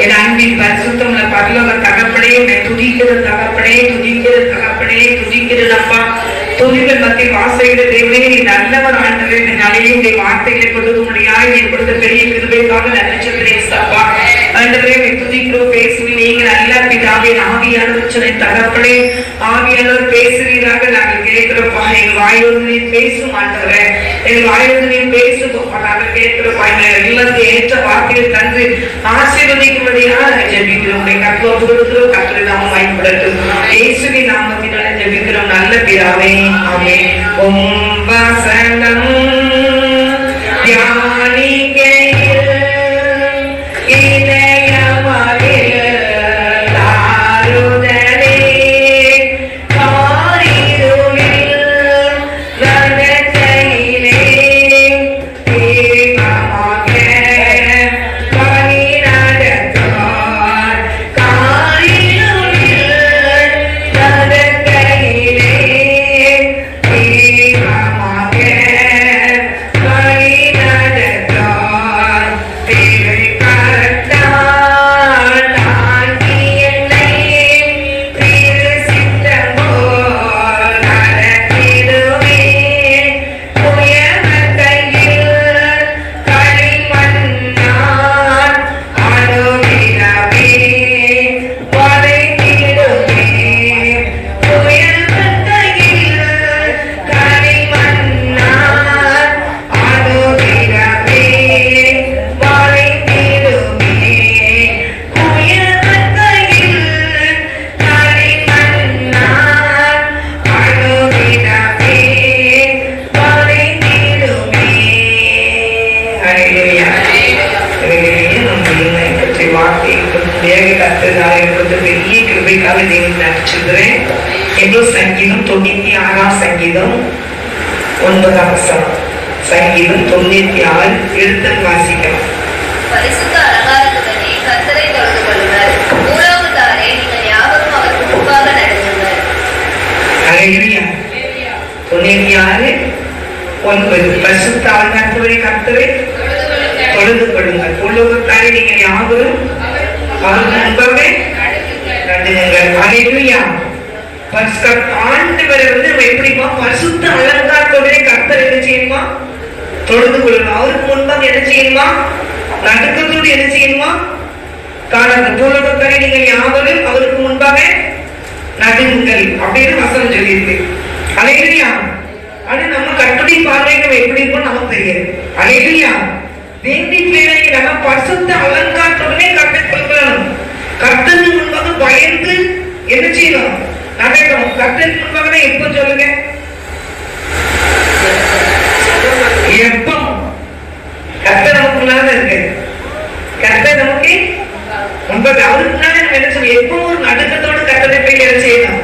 என் அன்பின் பரிசுத்தமுள்ள பரலோக தகப்பனே, உன்னை துதிக்கிற தகப்பனே, துதிக்கிற தகப்பனே, துதிக்கிறதப்பா. துதிகள் மத்திய வாசைகிற தேவனே, நீ நல்லவர் ஆண்டவரே. இந்த நாளையும் உடைய வார்த்தைகளை கொடுக்க முடியாது நீ கொடுத்த பெரிய கிருபைக்காக நன்றிச்சொல்கிறேன் அப்பா. ஆண்டவரே துதிக்கிறோம், பேசுவீங்க. நீங்க நல்ல பிதாவே, ஆவியானவர் சொன்ன தகப்பனே, ஆவியானவர் பேசுவீராக நாங்கள் கேட்கிறோப்பா. எங்கள் வாயிலிருந்து நீ பேசும் ஆண்டவரே, எங்கள் வாயிலிருந்து நீ பேசுவோப்பா. நாங்கள் கேட்கிறோப்பா. எங்களை எல்லாத்தையும் ஏற்ற வார்த்தையை தந்து ஆசீர்வதிக்கும்படியாக நாங்கள் ஜெபிக்கிறோம். உடைய கற்பம் கொடுக்கிறோம். கர்த்தரை நாமம் பயன்படுத்தும் இயேசுவின் நாமத்தினால ஜெபிக்கிறோம் நல்ல பிதாவே, ஆமென். வசனம் தியானிக்கையில் சங்கீதம் 96 சங்கீதம் 9 சங்கீதம் 96 எடுத்து வாசிக்கலாம். பரிசுத்த அலங்காரத்துடனே கர்த்தரை தொழுது கொள்ளுங்கள். பூலோகத்தாரே, நீங்கள் யாவரும் அவருக்கு முன்பாக நடந்துங்கள். ஹல்லேலூயா. 96 9 பரிசுத்த அலங்காரத்துடனே கர்த்தரை தொழுது கொள்ளுங்கள். பூலோகத்தாரே, நீங்கள் யாவரும் அவருக்கு முன்பாக நடந்துங்கள். ஹல்லேலூயா. ஆண்டவரை நம்ம எப்படிமா பரிசுத்த அலங்காரத்தோடனே கர்த்தர் என்ன செய்யணுமா? தொழுது கொள்ளணும். அவருக்கு முன்பாக என்ன செய்யணுமா? நடுக்கத்தோடு என்ன செய்யணுமா? காணாத பூலோகத்தாரே, நீங்கள் யாவரும் அவருக்கு முன்பாக நடுங்கள் அப்படின்னு வசனம் சொல்லியிருக்கு. ஹல்லேலூயா. ஆனா நம்ம கர்த்தருடைய பார்வைக்கு எப்படி இருக்கும் நமக்கு தெரியாது. ஹல்லேலூயா. தேவனுடைய பிள்ளைகளை நம்ம பரிசுத்த அலங்காரத்தோடனே கர்த்தரை கொள்ளணும். கர்த்தருக்கு முன்பாக பயந்து என்ன செய்யணும்? நடக்கணும். கர்த்தருக்கு முன்பாக எப்ப சொல்லுங்க? எப்போ? கர்த்தர் நமக்கு முன்னால இருக்கு. கர்த்தர் நமக்கு முன்பாக அவருக்கு முன்னாடி நம்ம என்ன சொல்லணும்? எப்போ ஒரு நடுக்கத்தோடு கர்த்தரை போய் என்ன செய்யணும்?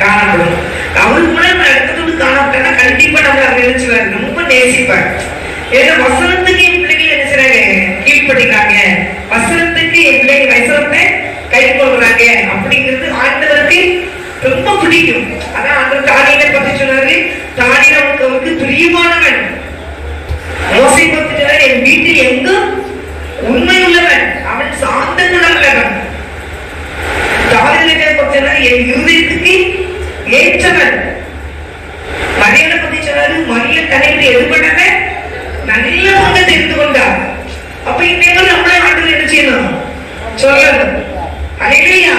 காணப்படும். அவருக்கு முன்னாடி நடுக்கத்தோடு காணப்பட்டா கண்டிப்பா நம்மள அவர் நினைச்சுவாரு, ரொம்ப நேசிப்பார். ஏன்னா வசனத்துக்கு என் பிள்ளைகள் என்ன செய்றாங்க? கீழ்படிக்கிறாங்க. வசனத்துக்கு என் பிள்ளைங்க வசனத்தை கை கொள்றாங்க அப்படிங்கிறது ஆண்டவருக்கு ரொம்ப பிடிக்கும். அதான் அந்த தானியலை பத்தி சொன்னாரு. தானியல் அவருக்கு பிரியமானவன். மோசே பத்தி சொன்னாரு, என் வீட்டில் எங்கும் உண்மை உள்ளவன், அவன் சாந்த குணம் உள்ளவன். தானியலை பத்தி சொன்னாரு, என் இருதயத்துக்கு ஏற்றவன். மரியனை பத்தி சொன்னாரு, மரிய தன்னை எதிர்படாம நல்ல பங்கு தெரிந்து கொண்டார். அப்ப இன்னைக்கு நம்மளே ஆண்டவர் என்ன செய்யணும்? சொல்லணும். ஹல்லேலூயா.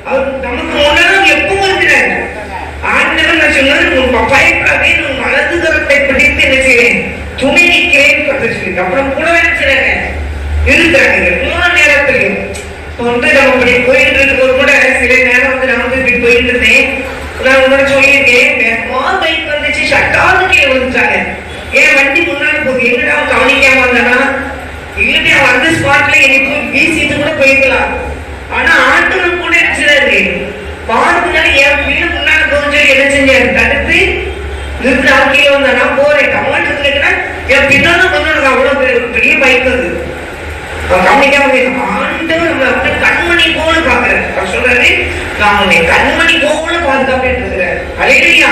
அவர் நமக்கு முன்னாடி எப்பவும் இருக்கிறார். ஆண்டவர் நான் சொன்னது, உன் பயப்படாதே, உன் வலது கரத்தை பிடித்து என்ன செய்வேன்? துணை நிற்கிறேன் சொல்லி அப்புறம் கூட என்ன செய்றாங்க? இருக்கிறாங்க. 3 நேரத்திலையும் வந்து நம்ம இப்படி போயிட்டு இருக்கும் கூட சில நேரம் வந்து நான் வந்து இப்படி போயிட்டு இருந்தேன். நான் உங்களோட சொல்லியிருக்கேன், பைக் வந்துச்சு, சட்டாவது கீழே வந்துட்டாங்க. ஏன் வண்டி முன்னாடி போகுது, என்னடா கவனிக்காம வந்தானா? இல்லைன்னா அவன் அந்த ஸ்பாட்ல எனக்கு வீசிட்டு கூட போயிருக்கலாம். ஆனா ஆண்டவர் கூட இருக்கிறாரு. பாருனால என் வீடு முன்னால போகுது, என்ன செஞ்சாரு? தடுத்து நிறுத்தி ஆக்கியே வந்தா. நான் போறேன் கமாண்டத்துல இருக்கிற என் பின்னாலும் கொண்டு அவ்வளவு பெரிய பைக் அது கவனிக்காம ஆண்டவர் நம்மள அப்படியே கண்மணி போல பாக்குறாரு. சொல்றாரு, நான் உன்னை கண்மணி போல பாதுகாப்பேன் இருக்கிறார். ஹல்லேலூயா.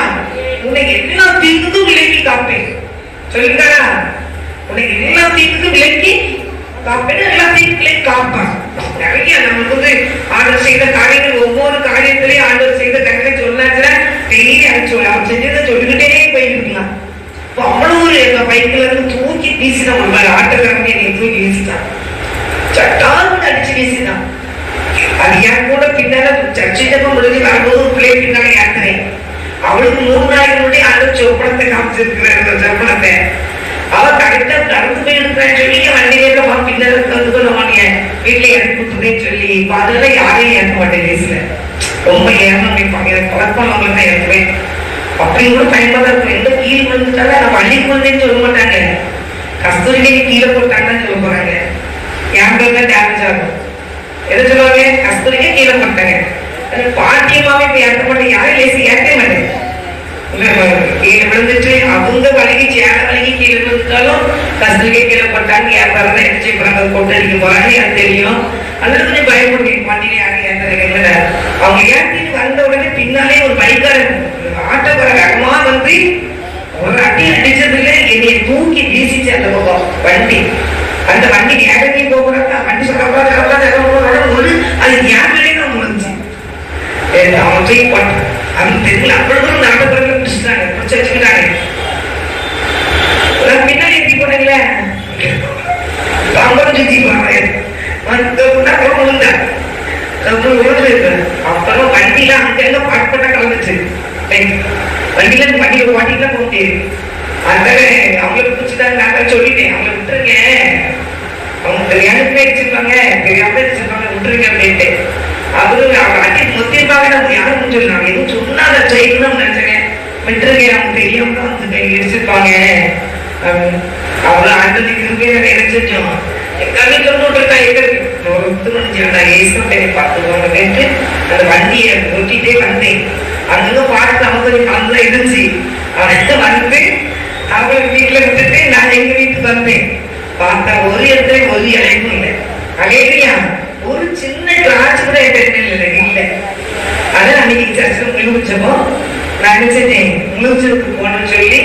உனக்கு எல்லா தீங்குக்கும் விலக்கி காப்பேன் சொல்லிட்டாரா? உனக்கு எல்லா தீங்குக்கும் விலக்கி காப்பேன், எல்லாத்தையும் காப்பான். நிறைய நமக்கு வந்து ஆண்டவர் செய்த காரியங்கள், ஒவ்வொரு காரியத்திலையும் ஆண்டவர் செய்த கணக்கை சொன்னாச்சுன்னா டெய்லி அவர் செஞ்சதை சொல்லிக்கிட்டே போயிருக்கலாம். இப்போ அவ்வளவு ஒரு எங்க பைக்கில இருந்து தூக்கி வீசிதான், ஒரு ஆட்டக்காரங்க என்னை தூக்கி வீசிட்டான், சட்டான்னு அடிச்சு வீசிதான். அது என் கூட பின்னால சர்ச்சைக்கும் முடிஞ்சு வரும்போது பிள்ளை பின்னால ஏத்துறேன். அவளுக்கு 3 நாளைக்கு முன்னாடி ஆண்டவர் சொப்பனத்தை காமிச்சிருக்கிறார். சொப்பனத்தை அவ கரெக்டா நடந்து போய் இருக்கிறான்னு சொல்லி வண்டியில பின்னால வந்து வீட்டுல இறக்கிட்டுன்னு சொல்லி அதெல்லாம் யாரையும் ஏற்க மாட்டேன். பேசல ரொம்ப ஏறணும் நினைப்பாங்க, எனக்கு பழக்கம் அவங்களை தான் ஏற்றுவேன். அப்படி கூட பயன்பட இருக்கும். எந்த கீழே விழுந்துட்டாலும் நான் வள்ளிக்கு வந்தேன்னு சொல்ல மாட்டாங்க, கஸ்தூரிக்கு கீழே போட்டாங்கன்னு சொல்ல போறாங்க. என் பேர் தான் டேமேஜ் ஆகும். எதை சொல்லுவாங்க? கஸ்தூரிக்கே கீழே போட்டாங்க. பாட்டியமாவே இப்ப ஏற்க மாட்டேன், யாரும் லேசி ஏற்க மாட்டேன். கீழே விழுந்துட்டு அவங்க வலிக்கு சேர வலிக்கு கீழே விழுந்துட்டாலும் கஸ்தூரிக்கே கீழே போட்டாங்க. ஏற்பாடு எடுத்து போறாங்க, கொண்டு அடிக்க போறாங்க, எனக்கு தெரியும். அதனால கொஞ்சம் பயப்படுவேன். வண்டியில யாரும் ஏற்ற அவங்க ஏற்றிட்டு வந்த உடனே பின்னாலே ஒரு பைக்காரன் ஆட்டோக்கார வேகமா வந்து ஒரு அடி அடிச்சதுல என்னைய தூக்கி வீசிச்சு அந்த பக்கம் வண்டி. அந்த வண்டி ஏகத்தையும் போகிறாங்க, வண்டி சொல்லக்கூடாது அது ஏகலே தான் முடிஞ்சு அவன் தூக்கி போட்டான். அவன் தெரியல அவ்வளவு நாட்டப்பறவை பிடிச்சிட்டாங்க, பிடிச்சி வச்சுக்கிட்டாங்க. பின்னாடி எப்படி போனீங்களே தாம்பரம் சுத்தி போறேன் அப்புறம் வண்டியில அங்க பாட்பட்டா கலந்துச்சு. வண்டியில போக முடியாது. அதனால அவங்களை பிடிச்சிட்டாங்க. நான் சொல்லிட்டேன், அவங்களை விட்டுருங்க, அவங்க தெரியாம அடிச்சிருப்பாங்க, தெரியாம அடிச்சிருப்பாங்க, விட்டுருங்க அப்படின்ட்டு. அவரு அடி மொத்திருப்பாங்க. நம்ம யாரும் சொல்லலாம், எதுவும் சொன்னா அதை செய்யணும்னு நினைச்சேன். விட்டுருங்க, அவங்க தெரியாம தான் வந்து இடிச்சிருப்பாங்க. அவ்வளவு ஆண்டத்துக்கு என்ன செஞ்சோம், எங்க கொண்டு பார்த்துக்கோங்க. அந்த வண்டியை ஒட்டிட்டே வந்தேன். அங்க பார்த்து நமக்கு கலந்துல இருந்துச்சு. அவன் வந்து அவங்க வீட்டுல விட்டுட்டு நான் எங்க வீட்டுக்கு வந்தேன். பார்த்தா ஒரு இடத்துல ஒரு இலைக்கும் இல்லை. அலையா ஒரு சின்ன கிளாஸ் கூட இல்லை. அதான் அன்னைக்கு சர்ச்சை முழுச்சப்போ நான் நினைச்சேன் முழுச்சதுக்கு போனேன்னு சொல்லி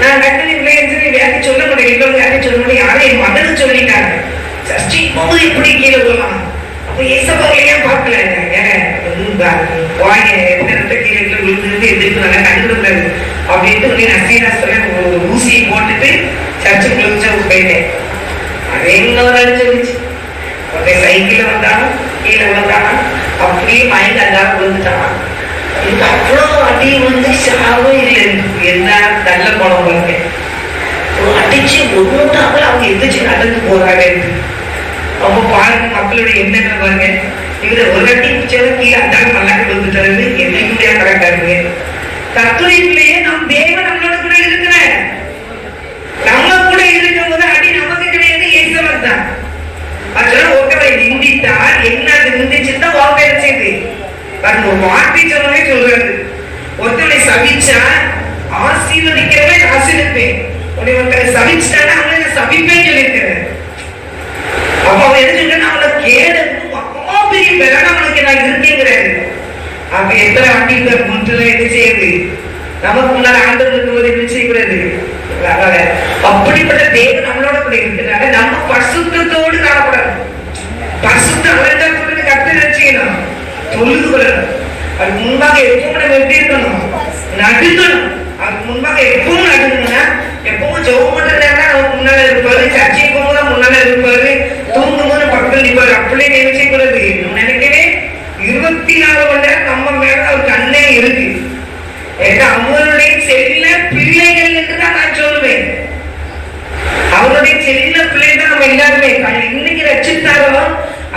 நான் கட்டளை வேலைக்கு சொல்ல முடியும், யாரையும் சொல்ல முடியும். யாரும் என் மகனுக்கு சொல்லிட்டாங்க சர்ச்சைக்கு போது எப்படி கீழே போகலாம். அப்ப ஏசப்பாவையே பார்க்கல, எந்த கீழே விழுந்து எதிர்ப்பு நல்லா கண்டுக்கூடாது அப்படின்ட்டு நசீராஸ்ல ஒரு ஊசியை போட்டுட்டு சர்ச்சுக்கு விழுந்து போயிட்டேன். அதே இன்னொரு அடிச்சிருச்சு. உடனே சைக்கிள் வந்தாலும் கீழே விழுந்தாலும் அப்படியே மயங்க எல்லாரும் விழுந்துட்டான். இதுக்கு அவ்வளோ அடி வந்து சாவும் இல்லை. என்ன நல்ல போனவங்க இருக்கேன் அடிச்சு ஒன்றுட்டாங்க. அவங்க எதிர்த்து நடந்து போறாங்க. அவங்க பாருங்க மக்களுடைய எண்ணெய் பாருங்க. இவரு ஒரு அடி பிடிச்சாலும் கீழே அந்தாலும் மல்லாக்க விழுந்துட்டாரு. என்னைக்குமே கரெக்டா இருக்கு. கர்த்தரிலேயே நம் தேவன் நம்மளோட கூட இருக்கிற, நம்ம கூட இருக்கும் போது அடி நமக்கு கிடையாது, ஏசவர் தான். அதனால ஒருத்தரை நிந்தித்தால் என்ன நிந்திச்சுன்னா வார்த்தை செய்து ஒரு வார்த்தை சொல்லவே சொல்றாரு. ஒருத்தரை சபிச்சா ஆசீர்வதிக்கிறவே ஆசீர்வதிப்பேன், ஒருத்தரை சபிச்சுட்டானா அவங்களை சபிப்பேன்னு சொல்லியிருக்கிறேன். அப்ப அவன் என்ன சொல்றேன், அவளை கேடு பெரிய பெறான அவனுக்கு நான் இருக்கேங்கிறாரு. அப்ப எத்தனை வண்டிகள் முன்றுல என்ன செய்யுது, நமக்கு முன்னாடி ஆண்டவர் இருக்கும்போது என்ன செய்யக்கூடாது. அப்படிப்பட்ட தேவன் நம்மளோட கூட இருக்கிறாங்க. நம்ம பரிசுத்தத்தோடு காணப்படாது. பரிசுத்த அலங்காரத்தோடு கர்த்தரை நினைச்சுக்கணும், தொழுது கொள்ளணும். அதுக்கு முன்பாக எப்பவும் நம்ம எப்படி இருக்கணும், நடுக்கணும். அதுக்கு முன்பாக எப்பவும் நடுக்கணும்னா, எப்பவும் ஜெபம் பண்றதுனா நமக்கு முன்னால இருப்பாரு, சர்ச்சைக்கு போகும்போது முன்னால இருப்பாரு, தூங்கும் போது பக்கத்தில் நிற்பாரு. அப்படியே நினைச்சக்கூடாது. நினைக்கவே 24 மணி நேரம் நம்ம மேல ஒரு கண்ணே இருக்கு. அவங்களுடைய செல்ல பிள்ளைகள் என்று தான் நான் சொல்லுவேன். அவருடைய செல்ல பிள்ளைகள் தான் நம்ம எல்லாருமே. இன்னைக்கு ரட்சித்தாரோ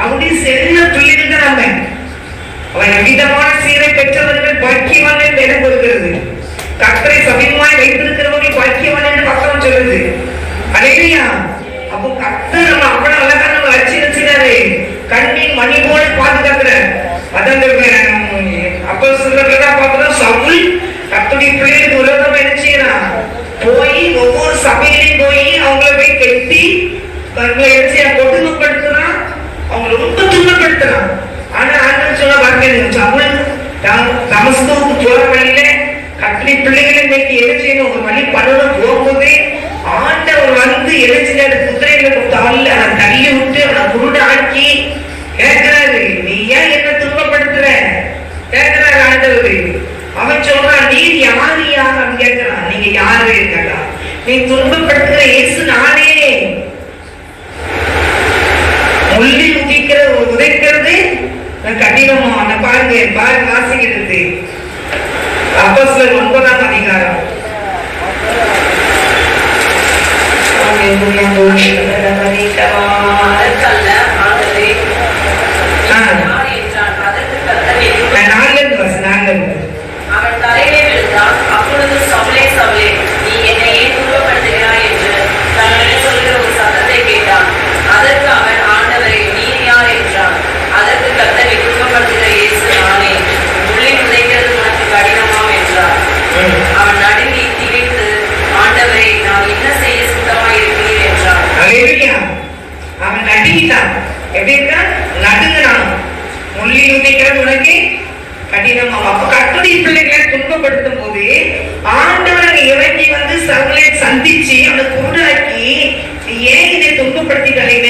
அவருடைய செல்ல பிள்ளைகள் தான் நம்ம. அவன் விதமான சீரை பெற்றவர்கள் பாக்கியவான் என்று இடம் கொடுக்கிறது. கர்த்தரை சமீபமாய் வைத்திருக்கிறவர்கள் பாக்கியவான் என்று பக்கம் சொல்லுது. அலையா அப்போ கர்த்தர் நம்ம அவ்வளவு அழகா நம்ம ரட்சித்தாரு. கண்ணின் மணி போல பாதுகாக்கிற அதான் அப்போ சொல்றதான் பார்க்கணும். சவுல் கர்த்தருடைய பிள்ளைகளுக்கு விரோதமா என்ன செய்யறான், போய் ஒவ்வொரு சபையிலையும் போய் அவங்கள போய் கெட்டி கொடுமைப்படுத்துறான், அவங்க ரொம்ப துன்பப்படுத்துறான். ஆனா ஆண்டவர் சொன்ன வார்த்தை சவுல் தமஸ்குவுக்கு போற வழியில கர்த்தருடைய பிள்ளைகளை இன்னைக்கு என்ன செய்யணும், ஒரு வழி பண்ணணும். போகும்போது ஆண்டவர் வந்து எழுச்சினாரு, குதிரைகளை தள்ளி நீ துன்பப்படுத்துகிற இயேசு நானே. முள்ளில் உதைக்கிறது கடினமான. பாருங்க வாசிக்கிறது அப்போஸ்தலர் 9ஆம் அதிகாரம். அவன் தலையிலே விழுந்தான். அப்பொழுது சவுலே சவுலே, நீ என்னை ஏன் துன்பப்படுத்துகிறாய் என்று தன்னுடைய சொல்கிற ஒரு சத்தத்தை கேட்டான். அதற்கு அவன், ஆண்டவரே, நீர் யார் என்றான். அதற்கு கர்த்தர், நீ துன்பப்படுத்துகிற இயேசு நானே. முள்ளில் உதைக்கிறது உனக்கு கடினமாம் என்றார். அவன் நடுங்கி திகைத்து, ஆண்டவரே, நான் என்ன செய்ய சுத்தமாய் இருக்கிறேன் என்றான். அவன் நடுங்கிட்டான். எப்படி இருக்கான்? நடுங்கினான். முள்ளில் உதைக்கிறது உனக்கு கடினமாம். அப்ப கர்த்தருடைய பிள்ளைகளை துன்பப்படுத்தும் போது ஆண்டவர் இறங்கி வந்து சவுலை சந்திச்சு அவனை குருடாக்கி, ஏன் இதை துன்பப்படுத்திட்டாங்க?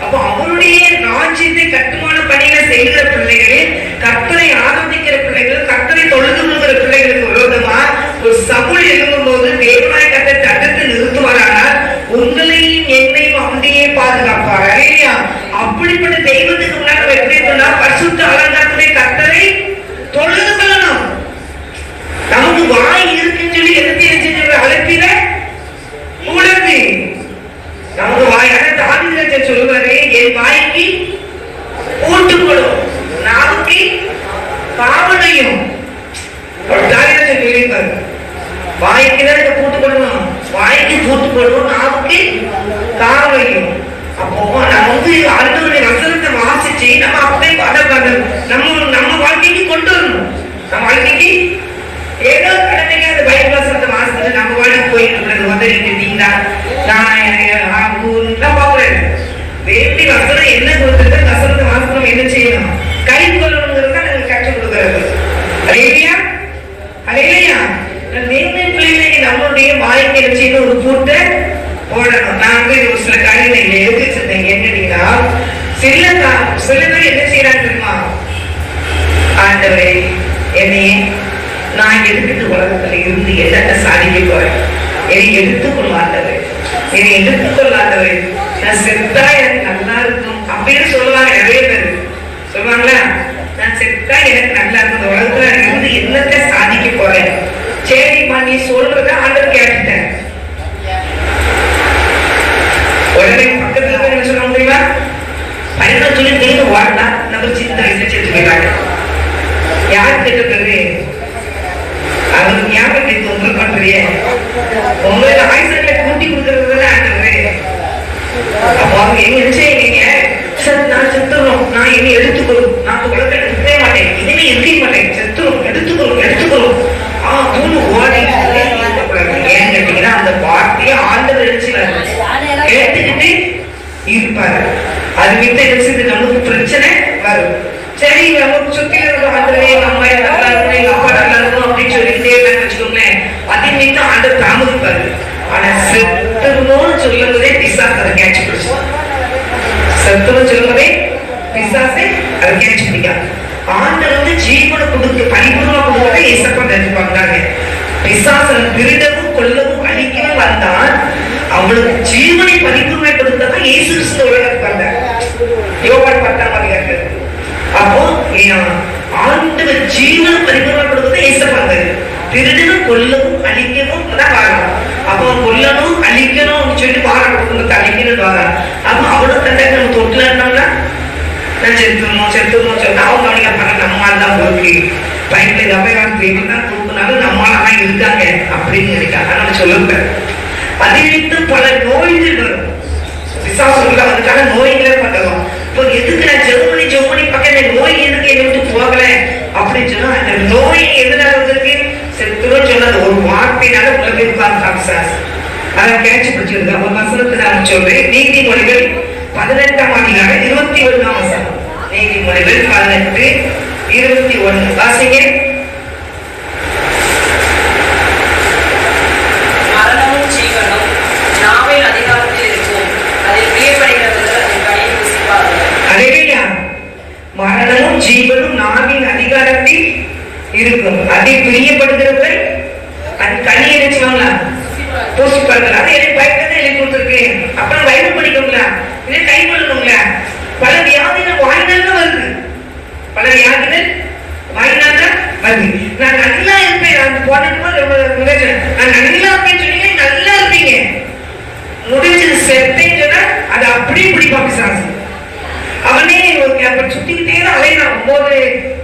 அப்ப அவருடைய ராஜ்யத்தை கட்டுமான பணியில செய்கிற பிள்ளைகள், கர்த்தரை ஆராதிக்கிற பிள்ளைகள், கர்த்தரை தொழுது கொள்கிற பிள்ளைகளுக்கு விரோதமா ஒரு சவுல் எழும்பும் போது தேவனாய் கர்த்தரை தடுத்து நிறுத்துவாரானால் உங்களையும் என்னையும் அப்படியே பாதுகாப்பார். இல்லையா? அப்படிப்பட்ட தெய்வத்துக்கு முன்னாடி எப்படி சொன்னா பரிசுத்த அலங்காரத்துடைய கர்த்தரை தொழுது கொள்ளணும். நமக்கு வாய் இருக்குன்னு சொல்லி எதிர்த்து அழைப்பில கூடாது. நமக்கு வாய் தாவித சொல்லுவாரு, என் வாய்க்கு கூட்டு போடும், நாவுக்கு காவலையும். சொல்லியிருப்பாரு, வாய்க்கு தான் கூட்டு போடணும், வாய்க்கு கூட்டு போடணும், நாவுக்கு காவலையும். அப்போ நம்ம ஆண்டவருடைய வசனத்தை வாசிச்சு நம்ம அப்படியே நம்ம வாழ்க்கைக்கு கொண்டு வரணும். நம்ம வாழ்க்கைக்கு ஏதோ கடமைக்கு அந்த பைபிள் வசனத்தை வாசிச்சு நம்ம வாழ்க்கை போயிட்டு உதவிட்டீங்களா? நான் பாக்குறேன் வேண்டி வசனம் என்ன கொடுத்துட்டு வசனத்தை வாசனம் என்ன செய்யணும், கை கொள்ளணுங்கிறத எனக்கு கற்றுக் கொடுக்கிறது. அலையா அலையா பிள்ளைகளை நம்மளுடைய வாழ்க்கையில செய்து ஒரு கூட்டை போடணும். நான் ஒரு சில காரியங்களை எழுதி வச்சிருந்தேன். என்னன்னா சில பேர் என்ன செய்யறாங்க தெரியுமா? ஆண்டவரே, என்னையே நான் எடுத்துட்டு உலகத்துல இருந்து என்னென்ன சாதிக்க போறேன், என்னை எடுத்துக்கொள்ளாதவரை, என்னை எடுத்துக்கொள்ளாதவரை, நான் செத்தா எனக்கு நல்லா இருக்கும் அப்படின்னு சொல்லுவாங்க. நிறைய பேர் சொல்லுவாங்களா, நான் செத்தா எனக்கு நல்லா இருக்கும், இந்த உலகத்துல இருந்து என்னத்தை சாதிக்க போறேன். சரிம்மா, நீ சொல்றத ஆண்டவர் கேட்டுட்டேன். உடனே பக்கத்துல சொல்ல முடியுமா? பயணம் சொல்லி நீங்க வாழ்ந்தா நம்ம சின்ன வயசுல செத்து போயிட்டாங்க. யார் கேட்டது? அவருக்கு ஞாபகத்தை தொந்தரவு பண்றிய உங்களை ஆயுசங்களை கூட்டி கொடுக்கறது ஆண்டவரே. அப்போ அவங்க எங்க செய்யுங்க, நான் செத்துறோம், நான் இனி எடுத்துக்கணும், நான் உலகத்தை எடுக்கவே மாட்டேன், இனிமே இருக்க மாட்டேன், செத்துறோம், எடுத்துக்கணும் ஓடி. ஏன் கேட்டீங்கன்னா அந்த வார்த்தையை ஆண்டவர் எடுத்துக்கிறாரு, கேட்டுக்கிட்டு இருப்பாரு. அது விட்டு எடுத்து நமக்கு பிரச்சனை வரும். சரி, நமக்கு சுத்தி ஆண்டவரே, நம்ம நல்லா இருக்கணும், எங்க அப்பா நல்லா இருக்கணும் அப்படின்னு சொல்லிட்டே வச்சுக்கோங்களேன். அதை மீது ஆண்டவர் தாமதிப்பாரு. ஆனா செத்துணும்னு சொல்லும் போதே பிசாசு அதை கேட்ச் பிடிச்சு, செத்துணும் சொல்லும் போதே பிசாசை அதை கேட்ச் பிடிக்காது. ஆண்டவர் ஜீவனை கொடுத்து பரிபூர்ணமா கொடுக்கறத ஏசப்பா நினைப்பாங்க. பிசாசன் திருடவும் கொல்லவும் அழிக்கவும் வந்தான், அவளுக்கு ஜீவனை பரிபூர்ணமை கொடுத்ததான் இயேசு கிறிஸ்து உலகத்துக்கு வந்தார். யோவான் 10ஆம் அதிகாரத்துல. அப்போ ஆண்டவர் ஜீவனை பரிபூர்ணமா கொடுத்தது ஏசப்பா வந்தாரு. திருடவும் கொல்லவும் அழிக்கவும் தான் வாழணும். அப்போ கொல்லணும் அழிக்கணும் சொல்லி வாழ கொடுக்கணும், அழிக்கணும் வாழ. அப்போ அவ்வளவு தந்தை நம்ம தொட்டுலன்னா நான் செத்துணும் சொன்னா அவங்க கவனிக்க நம்மால் தான் இருக்கு, பைப்ல அபயகாலத்துல தான் கொடுக்கணும், நம்மளாதான் இருக்காங்க அப்படின்னு நினைக்காங்க. நம்ம சொல்லக்கூடாது. அதை விட்டு பல நோய்கள் வரும். விசாசம் அதுக்கான நோய்களே பண்ணுறோம். இப்போ எதுக்கு நான் ஜெர்மனி பக்கம் நோய் எதுக்கு என்னை விட்டு போகல அப்படின்னு சொன்னா, அந்த நோய் எதுனால வந்திருக்கு? செத்துரும் சொன்னது ஒரு வார்த்தையினால உள்ள போயிருப்பாங்க. அதை கேட்சி பிடிச்சிருந்தா ஒரு வசனத்தை நான் சொல்றேன். நீதிமொழிகள் 18ஆம் அதிகாரம் 21ஆம் வசனம். நீதிமொழிகள் 18:21 வாசிங்க. மரணமும் ஜீவனும் நாவின் அதிகாரத்தில் இருக்கும், அதில் பிரியப்படுகிறவர்கள் அதன் கனியை ருசிப்பார்கள். அல்லேலூயா. மரணமும் ஜீவனும் நாவின் அதிகாரத்தில் இருக்கும், அதை பிரியப்படுகிறவர்கள் அதன் கனியை நினைச்சுவாங்களா? உட்கார்ந்து அதை எனக்கு பயப்பட எழுதி கொடுத்துருக்கேன். அப்புறம் பைபிள் படிக்கணுங்களா, இதை கை கொள்ளணுங்களா? பல வியாதிகள் வாயினால் தான் வருது, பல வியாதிகள் வாயினால் தான் வருது. நான் நல்லா இருப்பேன், நான் போனதுமா நான் நல்லா இருப்பேன்னு சொன்னீங்க, நல்லா இருப்பீங்க. முடிஞ்சது செத்தேன்னு சொன்னா அது அப்படியே பிடிப்பாங்க சாசு. அவனே அப்ப சுத்திக்கிட்டே தான் அலையணும் போது.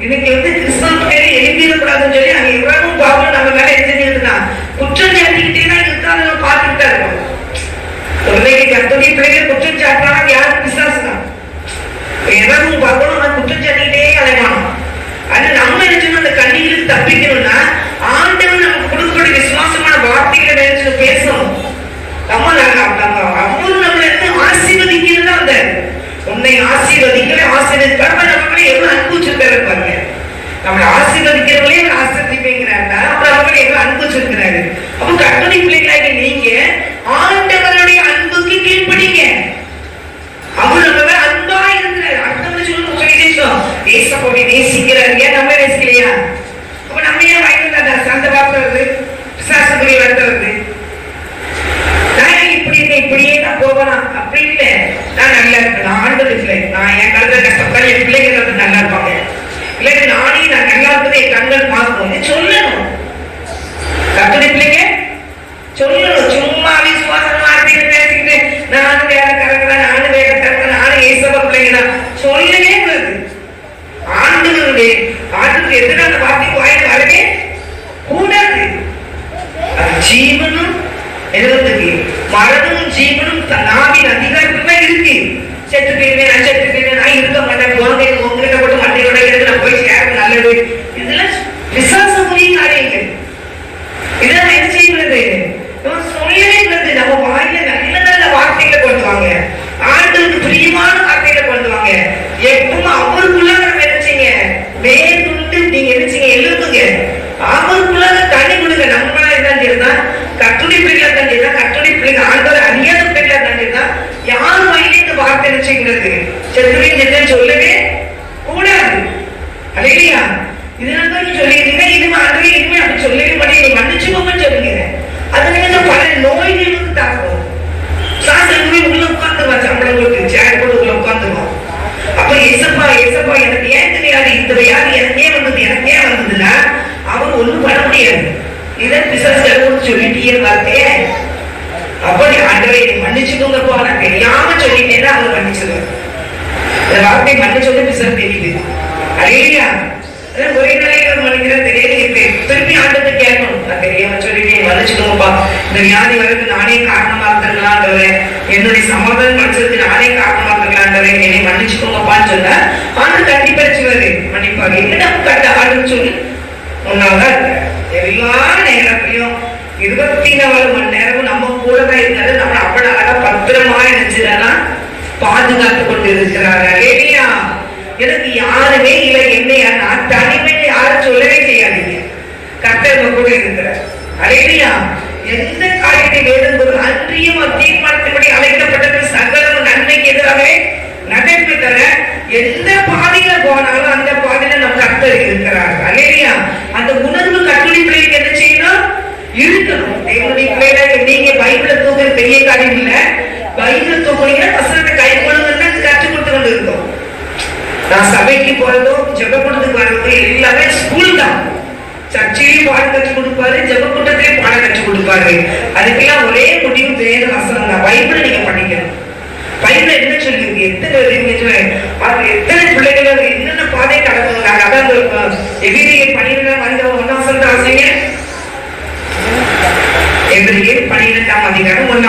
இன்னைக்கு கிறிஸ்தவ பேரை எழுந்திடக்கூடாதுன்னு சொல்லி அங்க எவ்வளவு பாவம் நம்ம மேல எழுதிருந்தா குற்றம் சாட்டிக்கிட்டே தான் இருக்காது, பார்த்துட்டு தான் இருக்கோம். குழந்தைங்க கத்தோடைய பிள்ளைகள் குற்றம் சாட்டினா யாரும் விசுவாசம் தான் எவ்வளவு பார்க்கணும், அவன் குற்றம் சாட்டிக்கிட்டே அலைவான். அது நம்ம நினைச்சோம் அந்த கண்ணீருக்கு தப்பிக்கணும்னா ஆண்டவன் நமக்கு கொடுக்கக்கூடிய விசுவாசமான வார்த்தைகளை நினைச்சு பேசணும். நம்ம அவரு நம்மள ஆசீர்வதிக்கிறது தான் அந்த உன்னை ஆசீர்வதிக்கல ஆசீர்வதிப்பாரு. நம்மளே எவ்வளவு அன்பு வச்சிருக்காரு பாருங்க. நம்மளை ஆசீர்வதிக்கிறவங்களே ஆசீர்வதிப்பேங்கிறாருன்னா அப்புறம் அவங்களே எவ்வளவு அன்பு வச்சிருக்கிறாரு. அப்ப கர்த்தருடைய பிள்ளைகளாக நீங்க ஆண்டவருடைய அன்புக்கு கீழ்ப்படிங்க. அவர் நம்ம அன்பா இருக்கிறார். அடுத்தவங்க சொல்லிட்டு ஏசப்பாவை நேசிக்கிறாரு, ஏன் நம்ம நேசிக்கலையா? அப்ப நம்ம ஏன் வாய்ப்பு அந்த வார்த்தை வருது, பிசாசுக்குரிய வார்த்தை வருது. நான் இப்படி இருக்கேன், இப்படியே நான் போகலாம் அப்படி இல்லை. நான் நல்லா இருப்பேன், நான் ஆண்டது இல்லை. நான் என் கருத்தை கஷ்டப்பட்டால் என் பிள்ளைகள் நல்லா இருப்பாங்க. இல்லை நானே நான் நல்லா இருப்பதை என் கண்கள் பார்க்கணும் சொல்லணும். கர்த்தருடைய பிள்ளைங்க சொல்லணும். சும்மா விசுவாசமா அப்படின்னு பேசிக்கிட்டு நானும் வேலைக்காரங்க, நானும் வேலைக்காரங்க, நானும் ஏசப்பா பிள்ளைங்க சொல்லவே கூடாது. ஆண்டவருடைய ஆண்டுக்கு எதிரான வார்த்தை வாய்ப்பு வரவே கூடாது. அது ஜீவனும் எழுதுக்கு மரணமும் ஜீவனும் நாவின் அதிகாரத்துல தான் இருக்கு. செத்து போயிருவேன், நான் செத்து போயிருவேன், நான் இருக்க மாட்டேன், குழந்தை உங்ககிட்ட போட்டு மண்டையோட இருக்கு, நான் போய் சேர நல்லது. இதெல்லாம் விசுவாசமுடைய காரியங்கள். இதெல்லாம் என்ன செய்கிறது? சொல்லவே கூடாது. நம்ம வாயில நல்ல நல்ல வார்த்தைகளை கொண்டு வாங்க, ஆண்டுக்கு பிரியமான வார்த்தைகளை கொண்டு வாங்க. எப்பவும் அவருக்குள்ள நம்ம நினைச்சீங்க வேண்டுண்டு நீங்க நினைச்சீங்க எழுதுங்க. அவருக்குள்ளாக தண்ணி கொடுங்க. நம்மளா இருந்தாலும் சரிதான், கட்டுரை பிள்ளைகளா தான் சரிதான், கட்டுரை பிள்ளைங்க ஆண்டவர் அறியாத பிள்ளைகளா தான் சரிதான், யார் வாயிலே இந்த வார்த்தை நினைச்சுங்கிறது செத்துவேன் சொல்லவே கூடாது. இல்லையா? இதனால சொல்லிருக்கீங்க, இனிமே ஆண்டவே இனிமே அப்படி சொல்லவே மாட்டேங்க, மன்னிச்சுக்கோங்கன்னு சொல்லுங்க. அது நீங்க பல நோய்களுக்கு தாக்கும். சாசனமே உள்ள உட்காந்துருவான், சம்பளம் கொடுத்து சேர் போட்டு உள்ள உட்காந்துருவான். அப்ப ஏசப்பா ஏசப்பா எனக்கு ஏன் தெரியாது, இந்த வியாதி எனக்கே வந்ததுன்னா அவர் ஒண்ணும் பண்ண முடியாது. இதான் பிசாசு சொல்லிட்டே வார்த்தையே. அப்படி ஆண்டவரை மன்னிச்சுக்கோங்க போ, நான் தெரியாம சொல்லிட்டேன்னா அவர் மன்னிச்சிருவார். இந்த வார்த்தை மன்னிச்சோட பிசாசு தெரியுது. அலையா ஒரே நாளைக்கு மன்னிக்கிற தெரியாது. திருப்பி ஆண்டத்தை கேட்கணும், நான் தெரியாம சொல்லிட்டேன் மன்னிச்சுக்கோங்கப்பா, இந்த வியாதி வரைக்கும் நானே காரணமா இருக்கலான்றவ, என்னுடைய சமாதானம் படிச்சதுக்கு நானே காரணமா இருக்கலான்றவ, என்னை மன்னிச்சுக்கோங்கப்பான்னு சொன்னா ஆண்டு கண்டிப்பா சொல்லுவாரு, மன்னிப்பாரு. என்ன கட்ட ஆடுன்னு சொல்லி ஒன்னாதான் இருக்க எல்லா நேரத்திலையும் 24 மணி நேரமும் நம்ம கூட தான் இருக்காது. நம்ம அவ்வளவு அழகா பத்திரமா நினைச்சுனா பாதுகாத்து கொண்டு இருக்கிறாங்க. இல்லையா? எனக்கு யாருமே இல்லை, என்னையா நான் தனிமையை யாரும் சொல்லவே செய்யாதீங்க. கர்த்தர் கூட இருக்கிறார். அலையா எந்த காரியத்தை வேண்டும்போது அன்றியும் தீர்மானத்தின்படி அழைக்கப்பட்டது சகலம் நன்மைக்கு எதிராகவே நடைபெற்று தர எந்த பாதையில போனாலும் அந்த பாதையில நம்ம கர்த்தர் இருக்கிறார். அலையா அந்த உணர்வு கட்டுரை பிள்ளைக்கு என்ன செய்யணும்? இருக்கணும். தேவனுடைய பிள்ளைகளை நீங்க பைபிளை தூக்குற பெரிய காரியம் இல்ல, பைபிளை தூக்குறீங்க வசனத்தை கை கொள்ளுங்கன்னு கற்றுக் கொடுத்து கொண்டு இருக்கோம். நான் சபைக்கு போறதும் ஜெபக்கூட்டத்துக்கு வர்றதும் எல்லாமே ஸ்கூல் தான். சர்ச்சையிலும் பாடம் கற்றுக் கொடுப்பாரு, ஜெபக்கூட்டத்திலையும் பாடம் கற்றுக் கொடுப்பாரு. அதுக்கெல்லாம் ஒரே முடிவு வேத வசனம் தான். பைபிளை நீங்க படிக்கணும். பைபிள் என்ன சொல்லிருக்கு, எத்தனை பிள்ளைகள் என்னென்ன பாதை கடந்துறாங்க. அதான் எபிரேயர் 12 1 ஆசைங்க. எபிரேயர் 12 அதிகாரம் 1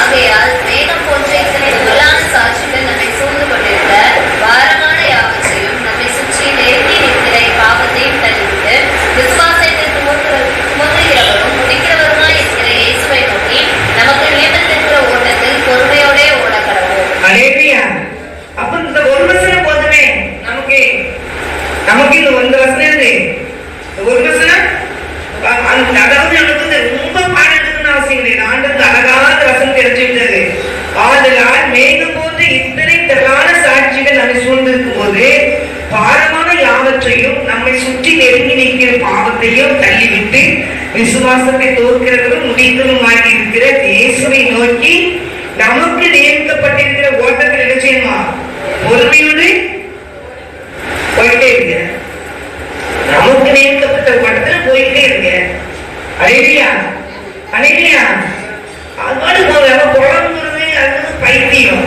ஆகையால் மேகம் போன்ற இத்தனை முதலான சாட்சிகள் நம்மை சூழ்ந்து கொண்டிருக்க பாரமான யாவற்றையும் நம்மை சுற்றி நெருங்கி நிற்கிற பாவத்தையும் தள்ளிவிட்டு விசுவாசத்தை சுமந்துகிறவரும் முடிக்கிறவருமாய் இருக்கிற இயேசுவை நோக்கி நமக்கு நியமித்திருக்கிற ஓட்டத்தில் பொறுமையோடே ஓட கடவோம். அப்ப இந்த ஒரு வசனம் போதுமே நமக்கு இந்த ஒரு வசனம் ஒரு வசனம். அதாவது நமக்கு ரொம்ப பாடத்துக்குன்னு அவசியம் கிடையாது. ஆண்டுக்கு அழகான வசனம் தெரிஞ்சுக்கிட்டது. ஆதலால் மேகம் போன்ற இத்தனை திரளான சாட்சிகள் நம்மை சூழ்ந்திருக்கும் போது பாரமான யாவற்றையும் நம்மை சுற்றி நெருங்கி நிற்கிற பாவத்தையும் தள்ளிவிட்டு விசுவாசத்தை தோற்கிறவரும் முடிக்கிறதும் ஆகி இருக்கிற இயேசுவை நோக்கி நமக்கு நியமிக்கப்பட்டிருக்கிற ஓட்டத்தில் என்ன செய்யணுமா? பொறுமையோடு போயிட்டே இருக்க. நமக்கு நியமிக்கப்பட்ட ஓட்டத்துல போயிட்டே இருக்க. அலையிலையா அலையிலையா அதோடு குழம்புறது அது பைத்தியம்.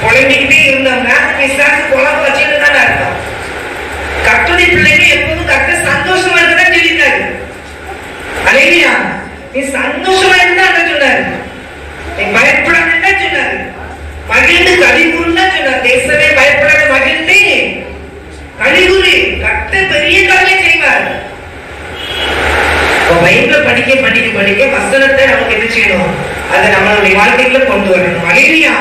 குழம்பிக்கிட்டே இருந்தோம்னா பிசாசு குழம்பு வச்சுட்டு தான் அர்த்தம். கர்த்தருடைய பிள்ளைங்க எப்போதும் கர்த்தர் சந்தோஷமா இருக்கதான் சொல்லிட்டாரு. அலையிலையா நீ சந்தோஷமா இருந்தா சொன்னாரு, நீ பயப்படாத சொன்னாரு, மகிழ்ந்து கலிகூர்னா சொன்னார். தேசமே பயப்படாத மகிழ்ந்து கலிகூறு. கர்த்தர் பெரிய காரியம் செய்வார். பைபிள படிக்க படிக்க படிக்க வசனத்தை நமக்கு என்ன செய்யணும்? அதை நம்மளுடைய வாழ்க்கைக்குள்ள கொண்டு வரணும். அலையிலையா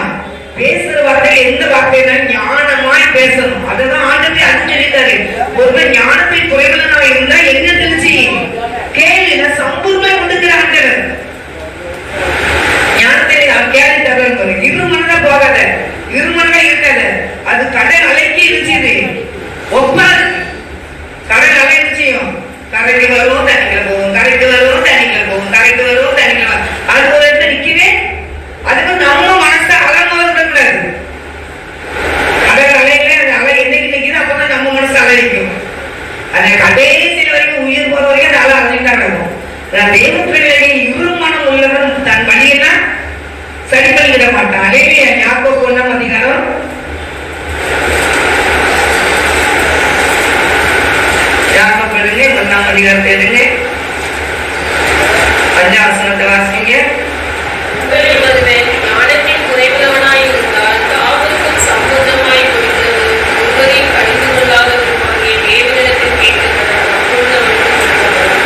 பேசுற வார்த்தையில எந்த வார்த்தையில ஞானமாய் பேசணும். அதுதான் ஆண்டவரே அது சொல்லிட்டாரு. ஒரு ஞானத்தை குறைவுல நான் இருந்தா என்ன தெரிஞ்சு கேள்வி சம்பூர்ணமா கொடுக்கிற ஆண்டவர் ஞானத்தை கேள்வி தகவல் இருமணா போகாத, இருமணா இருக்காத. அது கடல் அலைக்கு இருந்துச்சு, ஒப்பாது. கடல் அலை இருந்துச்சியும் கரைக்கு வரும் தண்ணிக்குள்ள போகும், கரைக்கு வரும் தண்ணிக்குள்ள போகும், கரைக்கு வரும் தண்ணிக்குள்ள அது ஒரு இடத்துல நிக்கவே. அதுக்கு நம்ம மனசை அலங்கோல விடக்கூடாது. கடல் அலையில அந்த அலை என்னைக்கு நிக்குது அப்பதான் நம்ம மனசு அலைக்கும். அந்த கடைசி வரைக்கும் உயிர் போற வரைக்கும் அந்த அலை அலைஞ்சிட்டாங்க இருக்கும். தேவ பிள்ளைகளை இருமணம் உள்ளவன் தன் வழியெல்லாம் சரி பண்ணிவிட மாட்டான். அலையில யாக்கோபு 1 அதிகாரம் 1 அதிகாரத்தை எடுங்க, 5 வசனத்தை வாசிங்க. உங்களில் ஒருவன் ஞானத்தின் குறைவுள்ளவனாய் இருந்தால் தாவருக்கும் சம்பூர்ணமாய் கொடுக்கிறது ஒருவரையும் கடிந்து கொள்ளாதவருமாகிய தேவனிடத்தில் கேட்கப்படும்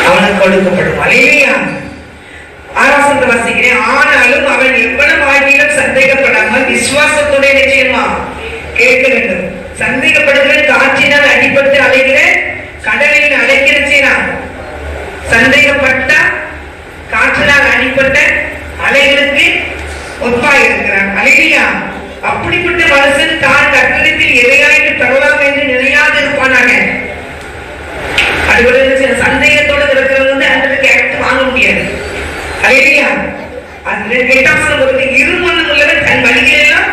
அவனுக்கு கொடுக்கப்படும். அலையிலையா 6 வசனத்தை வாசிக்கிறேன். ஆனாலும் அவன் எவ்வளவு ஆகிலும் சந்தேகப்படாமல் விசுவாசத்தோட நிச்சயமா கேட்க வேண்டும். சந்தேகப்படுகிற காற்றினால் அடிபட்டு அலைகிற கடலில் அடைக்கிறச்சேனா சந்தேகப்பட்ட காற்றினால் அடிப்பட்ட அலைகளுக்கு ஒப்பாய் இருக்கிறான். அலையிலையா அப்படிப்பட்ட மனுஷன் தான் கட்டளத்தில் எதையாயிட்டு பெறலாம் என்று நினையாது இருப்பானாக. அதுபோல சந்தேகத்தோட இருக்கிறவங்க அந்த கேரக்டர் வாங்க முடியாது. அலையிலையா அந்த கேட்டாசனம் ஒரு இருமணம் உள்ளவன் தன் வழிகளெல்லாம்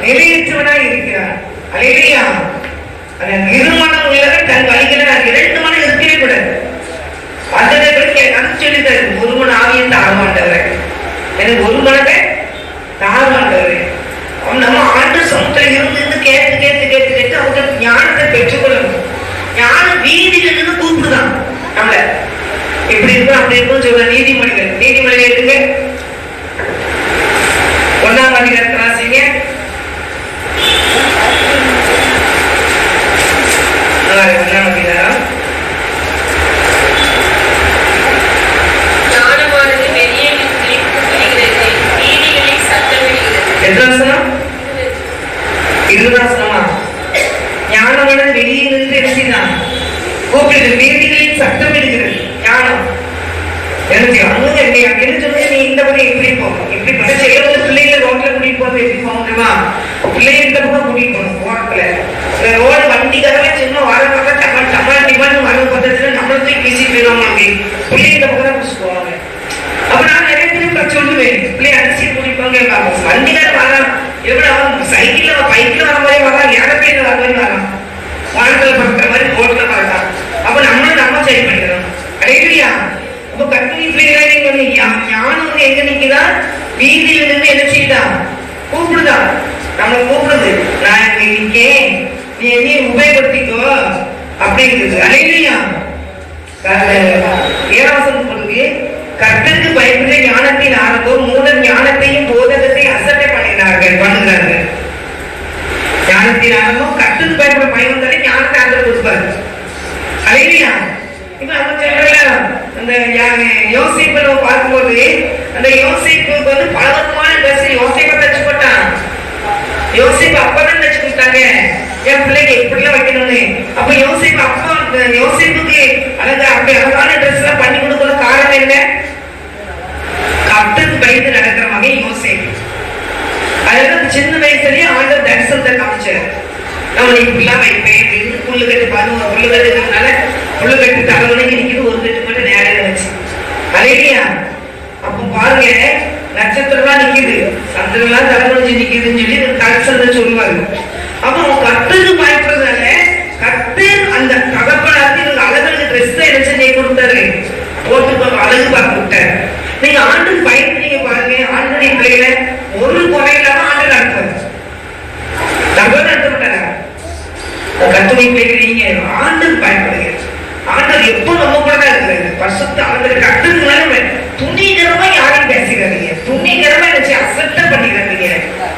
நிலையற்றவனாய் இருக்கிறார். அலையிலையா இருமணம் உள்ளவன் தன் வழிகளை 2 மனம் இருக்கவே கூடாது. அதனை சொல்லிட்டாரு, ஒரு மன ஆவியை தாழ்மாண்டவர், எனக்கு ஒரு மனதை தாழ்மாண்டவர். நம்ம ஆண்டு சமத்துல இருந்து கேட்டு கேட்டு கேட்டு கேட்டு அவங்க ஞானத்தை பெற்றுக்கொள்ளணும். ஞானம் வீதிகள் கூப்பிடுதான் நம்மள. எப்படி இருக்கும் அப்படி இருக்கும் சொல்ற நீதிமொழிகள் எடுங்க, 1 அதிகாரத்தை வாசிங்க. 1 அதிகாரம். ஞானமானது வெளியே கூப்பிடுகிறது, நீதிகளில் சத்தமிடுகிறது. எதிராசனம் 20 ஞானமானது வெளியே இருந்து எழுதிதான் கூப்பிடுகிறது, நீதிகளில் சத்தம் இடுகிறது. ஞானம் எனக்கு அங்க என்ன சொல்லுங்க, நீ இந்த பக்கம் எப்படி போகணும், எப்படி பண்ண செய்யறது. பிள்ளைகளை ரோட்ல கூட்டிட்டு போறது எப்படி போகணுமா? பிள்ளைங்க இந்த பக்கம் கூட்டிட்டு போகணும். ஓரத்துல ரோடு வண்டிக்காரவே சும்மா வர பக்கம் டமால் டமால் டிமாண்ட் வர பக்கத்துல நம்மளுக்கு பேசி போயிடுவாங்க. அப்படி பிள்ளைங்க இந்த பக்கம் தான் பிடிச்சி போவாங்க. அப்ப நான் நிறைய பேர் சொல்லுவேன், பிள்ளைங்க அரிசி கூட்டிப்பாங்க. வண்டிக்கார வரான் எவ்வளவு சைக்கிள்ல பைக்ல வர மாதிரி வரான், ஏரோப்ளேன்ல வர மாதிரி வரான், வானத்துல பறக்கிற மாதிரி ரோட்ல பறக்கான். அப்ப நம்மளும் நம்ம சரி பண்ணிக்கிறோம். அடையிலையா அப்ப கற்பனை பிள்ளைகளா நீங்க ஞானம் எங்க நிக்குதா? வீதியில இருந்து என்ன செய்யுதா? கூப்பிடுதா, நம்மளை கூப்பிடுது. நான் இங்க நிக்கேன், நீ என்னையும் உபயோகப்படுத்திக்கோ அப்படிங்கிறது. அடையிலையா 7 பொழுது கர்த்தருக்கு பயப்பட்ட ஞானத்தின் ஆரம்பம் மூடர் ஞானத்தையும் போதகத்தை அசட்டை பண்ணுகிறார்கள். ஞானத்தின் ஆரம்பம் கர்த்தருக்கு பயப்பட பயம் வந்தாலே ஞானத்தை ஆண்டவர் கொடுப்பாரு. அலையிலையா இப்ப நம்ம சொல்றல அந்த யோசிப்பை நம்ம பார்க்கும்போது அந்த யோசிப்புக்கு வந்து பலவிதமான ட்ரெஸ் யோசிப்பை தச்சு போட்டான். யோசிப்பு அப்பதான் தச்சு கொடுத்தாங்க என் பிள்ளைக்கு எப்படிலாம் வைக்கணும்னு. அப்ப யோசிப்பு அப்பா யோசிப்புக்கு அப்படி அழகான ட்ரெஸ் எல்லாம் பண்ணி கொடுக்கணும். காரணம் என்ன? கர்த்தருக்கு பயந்து நடக்கிற மகன் யோசிப்பு. அதெல்லாம் சின்ன வயசுலயே ஆண்டவர் தரிசனத்தை காமிச்சாரு. நம்ம இப்படிலாம் வைப்பேன், புல்லு கட்டு பாருங்க, புல்லு கட்டுனால புல்லு கட்டு தலைவனைக்கு நிற்கிது, ஒரு கட்டு மட்டும் நேரம் வச்சு அலையிலையா? அப்ப பாருங்க, நட்சத்திரம்லாம் நிக்குது, சந்திரன்லாம் தலைமுடிஞ்சு நிக்குதுன்னு சொல்லி கலசன் சொல்லுவாரு. அப்ப கர்த்தருக்கு பயப்படுறதால கர்த்தர் அந்த தகப்பனாருக்கு இவங்க அழகு ட்ரெஸ் என்ன செஞ்சு கொடுத்தாரு, போட்டு அழகு பார்த்து விட்டாரு. நீங்க ஆண்டுக்கு பயப்படுறீங்க பாருங்க, ஆண்டுடைய பிள்ளைகளை ஒரு குறை இல்லாம ஆண்டு நடத்துவாரு. தகவல் நடத்த மாட்டாரா? கத்துமை பிள்ளைங்க ஆண்டுக்கு பயப்படுங்க. ஆண்டவர் எப்போ நம்ம கூட தான் இருக்கிறாரு. பரிசுத்த ஆண்டவர் கத்துனால துணிகரமா யாரையும் பேசிடாதீங்க, துணிகரமா நினைச்சு அசட்ட பண்ணிடாதீங்க,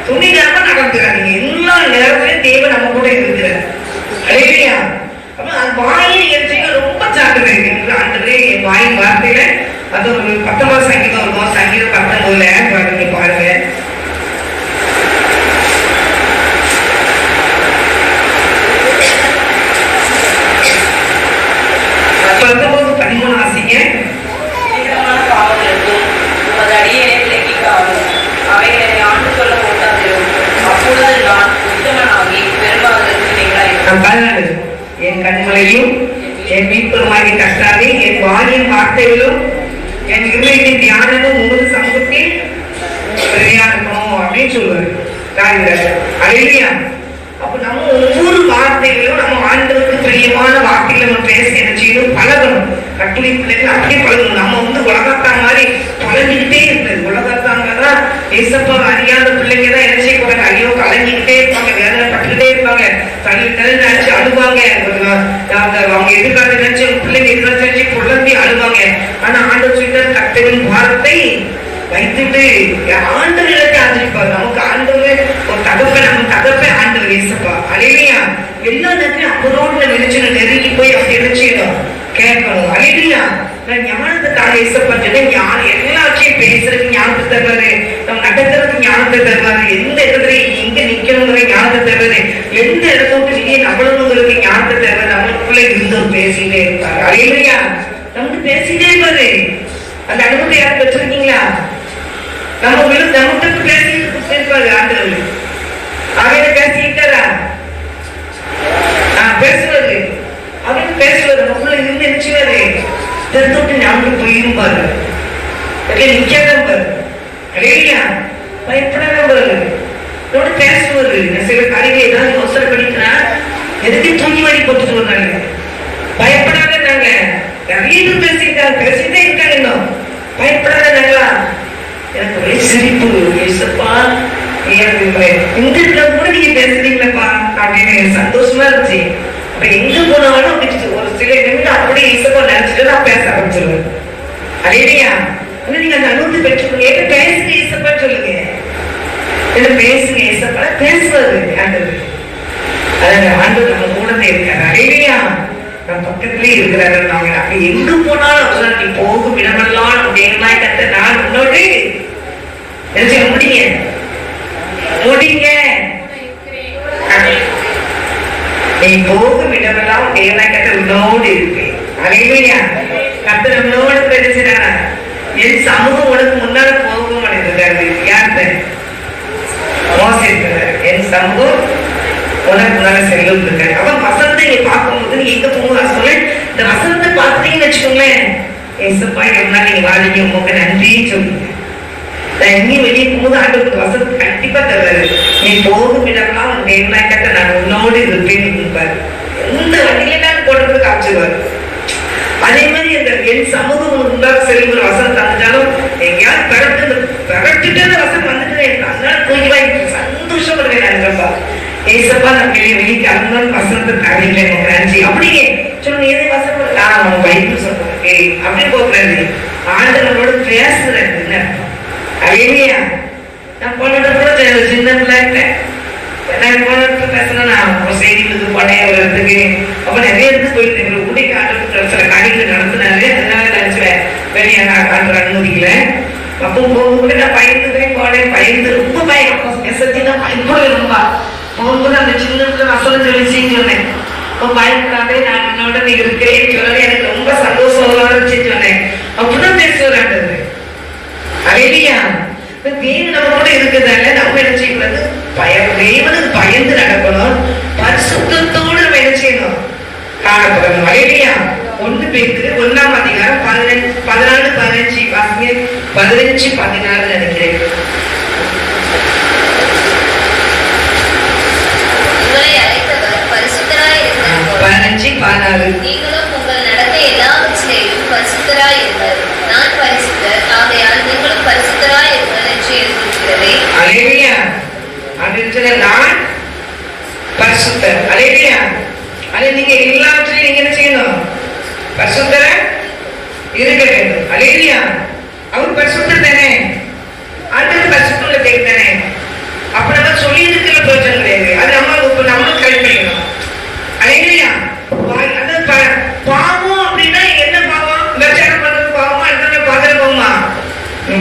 துணிகரமா நடந்துடாதீங்க. எல்லா நேரத்திலும் தேவை நம்ம கூட இருக்கிறார். இல்லையா? அப்ப அந்த வாயில் எரிச்சைங்க ரொம்ப ஜாக்கிரதை இருக்கு. ஆண்டவரே என் வாயின் வார்த்தையில அது ஒரு 19 சங்கீதம் இருக்கும், சங்கீதம் 19 பாருங்க. 19:13 ஆசிங்க. பாவங்களுக்கும் உமது அடியேனை விலக்கிக் காரும். அவைகளை ஆண்டு கொள்ள போட்டாதிரும். அப்பொழுது நான் உத்தமனாகி பெரும்பாவதற்கு நீங்களாயிருப்பேன். என் கண்களையும் என் மீட்பருமாகிய கர்த்தாவே, என் வாயின் வார்த்தைகளும் என் இருதயத்தின் தியானமும் உமது சமூகத்தில் பிரதியாகணும் அப்படின்னு சொல்லுவாரு. அலையிலையா? அப்ப நம்ம ஒவ்வொரு வார்த்தைகளும் நம்ம ஆண்டவருக்கு பிரியமான வார்த்தைகளை நம்ம பேச என்ன செய்யணும், பழகணும். கட்டுரை பிள்ளைகள் அப்படி பழகணும். நம்ம உலகத்தான் மாதிரி பழகிக்கிட்டே இருந்தது. உலகத்தாங்கதான் ஏசப்பா அறியாத பிள்ளைங்க தான் என்ன செய்ய போறாங்க, ஐயோ கலங்கிக்கிட்டே இருப்பாங்க, வேதனைப்பட்டுக்கிட்டே இருப்பாங்க, தள்ளி நினைச்சு அழுவாங்க, அவங்க எதிர்காலத்தை நினைச்சு பிள்ளைங்க எதிர்காலத்தை நினைச்சு குழந்தை அழுவாங்க. ஆனா ஆண்டவர் சொல்ற கர்த்தரின் வார்த்தை வைத்துட்டு ஆண்டவர் இடத்தை ஆதரிப்பார். நமக்கு ஆண்டவர் ஒரு தகப்பை, நம்ம தகப்பை ஆண்டவர் ஏசப்பா. அலையிலையா? எல்லா நேரத்திலும் அவரோட நினைச்சு நெருங்கி போய் அப்படி நினைச்சிடும் கேட்கணும். அலையிலையா? நான் ஞானத்துக்காக ஏசப்பட்டு ஞான எல்லாத்தையும் பேசுறதுக்கு ஞானத்தை தருவாரு, நம்ம நடத்துறதுக்கு ஞானத்தை தருவாரு, எந்த இடத்துல எங்க நிக்கணுங்கிற ஞானத்தை தருவாரு, எந்த இடத்த விட்டு நீங்க நம்மளுங்கிறதுக்கு ஞானத்தை தருவாரு. நம்மளுக்குள்ள இருந்தும் பேசிட்டே இருப்பாரு. அலையிலையா? நமக்கு பேசிட்டே இருப்பாரு. அந்த அனுபவத்தை யாரும் பெற்றிருக்கீங்களா? நம்ம நம்மகிட்ட பேசிட்டு இருப்பாரு ஆண்டவர். அவன் பேசிக்கிட்டாரா? பேசுவாரு, அவன் பேசுவாரு, நமக்குள்ள இருந்து நினைச்சுவாரு, திருத்தொட்டு ஞாபகம் போயிருப்பாரு, நிக்காதான் பாரு. இல்லையா? பயப்படாத பாரு, இதோட பேசுவாரு. சில காரியங்களை ஏதாவது யோசனை பண்ணிக்கிறா எதுக்கு தூங்கி வாடி போட்டுட்டு வந்தாங்க. பயப்படாத, நாங்க நிறைய பேர் பேசிக்கிட்டாங்க, பேசிட்டே இருக்காங்க. இன்னும் பயப்படாத நாங்களா? எனக்கு ஒரே சிரிப்பு. ஏசப்பா இந்த இடத்துல கூட நீங்க பேசுறீங்களப்பா அப்படின்னு சந்தோஷமா இருந்துச்சு. அப்ப எங்க போனாலும் அப்படி ஒரு சில நிமிடம் அப்படியே ஏசப்பா நினைச்சிட்டு நான் பேச ஆரம்பிச்சிருவேன். அலையிலையா? நீங்க அந்த அனுபவத்தை பெற்றுக்கோங்க. பேசுங்க ஏசப்பா சொல்லுங்க, பேசுங்க ஏசப்பா. பேசுவாரு ஆண்டவர். அதாவது ஆண்டவர் நம்ம கூட இருக்காரு. அலையிலையா? நம்ம பக்கத்திலே இருக்கிறாரு. நாங்க அப்படி எங்க போனாலும் நீ போகும் இடமெல்லாம் அப்படின்னா கத்த நான் முன்னோட்டு நினைச்சு முடிங்க முடிங்க. நீ போகும் இடமெல்லாம் தேவனாய் கத்த உன்னோடு இருப்பேன். அலையிலையா? கத்த நம்மளோடு பேசுறாரா? என் சமூகம் உனக்கு முன்னால போகும் இருக்காரு. யார்கிட்ட? மோசே இருக்கிறார். என் சமூகம் உனக்கு முன்னால செல்லும் இருக்காரு. அவன் வசனத்தை நீ பார்க்கும்போது நீ எங்க போகும் சொல்ல, இந்த வசனத்தை பார்த்தீங்கன்னு வச்சுக்கோங்களேன், ஏசப்பா என்ன நீங்க வாழிங்க, உங்களுக்கு நன்றின்னு சொல்லுங்க. நான் எங்கேயும் வெளியே போகும்போது ஆண்டவருக்கு வசனத்தை கண்டிப்பா தருவாரு. நீ போகும் இடம்லாம் உன் தேவனாய்க்கட்ட நான் உன்னோடு இருப்பேன்னு இருப்பாரு. எந்த வண்டியில போடுறது காமிச்சிருவாரு. அதே மாதிரி இந்த என் சமூகம் உண்டாக செல்லுங்கிற வசனம் தந்தாலும் எங்கேயாவது பரட்டுட்டு அந்த வசனம் வந்துட்டு அதனால தூக்கி வாங்கி சந்தோஷப்படுறேன். நாங்கப்பா ஏசப்பா நான் வெளியே அந்த வசனத்தை தரீங்களே எனக்கு நன்றி அப்படிங்க சொல்லுங்க. எது வசனம் நான் பைபிள் சொல்றேன் அப்படி போக்குறாரு. ஆண்டவரோட பேசுறேன். அலையிலையா? நான் போனோட கூட சின்ன பிள்ளை இருக்கேன். நான் போனோட பேசணும். நான் செய்திகளுக்கு போனேன் ஒரு இடத்துக்கு. அப்ப நிறைய இடத்துக்கு போயிருந்தேன். ஊட்டி காட்டுறதுக்கு சில காரியங்கள் நடத்தினாரு. அதனால நினைச்சுவேன் வெளியே நான் காட்டுற அனுமதிக்கல. அப்போ போகும்போது நான் பயந்துக்கிறேன் போனேன். பயந்து ரொம்ப பயம் எசத்தினா பயன்போது ரொம்ப போகும்போது அந்த சின்ன வசனம் சொல்லிச்சின்னு சொன்னேன். அப்போ பயப்படாதே நான் என்னோட நீ இருக்கிறேன்னு சொன்னது எனக்கு ரொம்ப சந்தோஷம் இருந்துச்சுன்னு சொன்னேன். அப்படிதான் பேசுவாரு. அலையிலையா? தேவன் நம்ம கூட இருக்குதால நம்ம என்ன செய்யக்கூடாது, தேவனுக்கு பயந்து நடக்கணும், பரிசுத்தத்தோடு நம்ம என்ன செய்யணும், காணப்படணும். அலையிலையா? 1 பேதுரு 1ஆம் அதிகாரம் 14 15 வாசிங்க. 15 14 நினைக்கிறேன். உங்களை அழைத்தவர் பரிசுத்தராய் இருக்கிறது போல 15 14. நீங்களும் உங்கள் நடத்தை எல்லாவற்றிலேயும் பரிசுத்தராய் இருங்கள். நான் பரிசுத்தர், ஆகையால் நீங்களும் பரிசுத்தராய் இருங்கள் என்று எழுதியிருக்கிறதே. அல்லேலூயா. அப்படின்னு சொன்னா நான் பரிசுத்தர். அல்லேலூயா. அது நீங்க எல்லாவற்றையும் நீங்க என்ன செய்யணும்? பரிசுத்தரா இருக்க வேண்டும். அல்லேலூயா. அவர் பரிசுத்தர் தானே, ஆண்டவர் பரிசுத்தமுள்ள தேவன் தானே. அப்ப நம்ம சொல்லி இருக்கிற பிரச்சனை கிடையாது. அது நம்மளும் கரெக்ட் பண்ணிக்கணும். அல்லேலூயா. அந்த பாவம் அப்படின்னா என்ன பாவம்? விபச்சாரம் பண்றது பாவமா? அடுத்த பாத்திர பாவமா?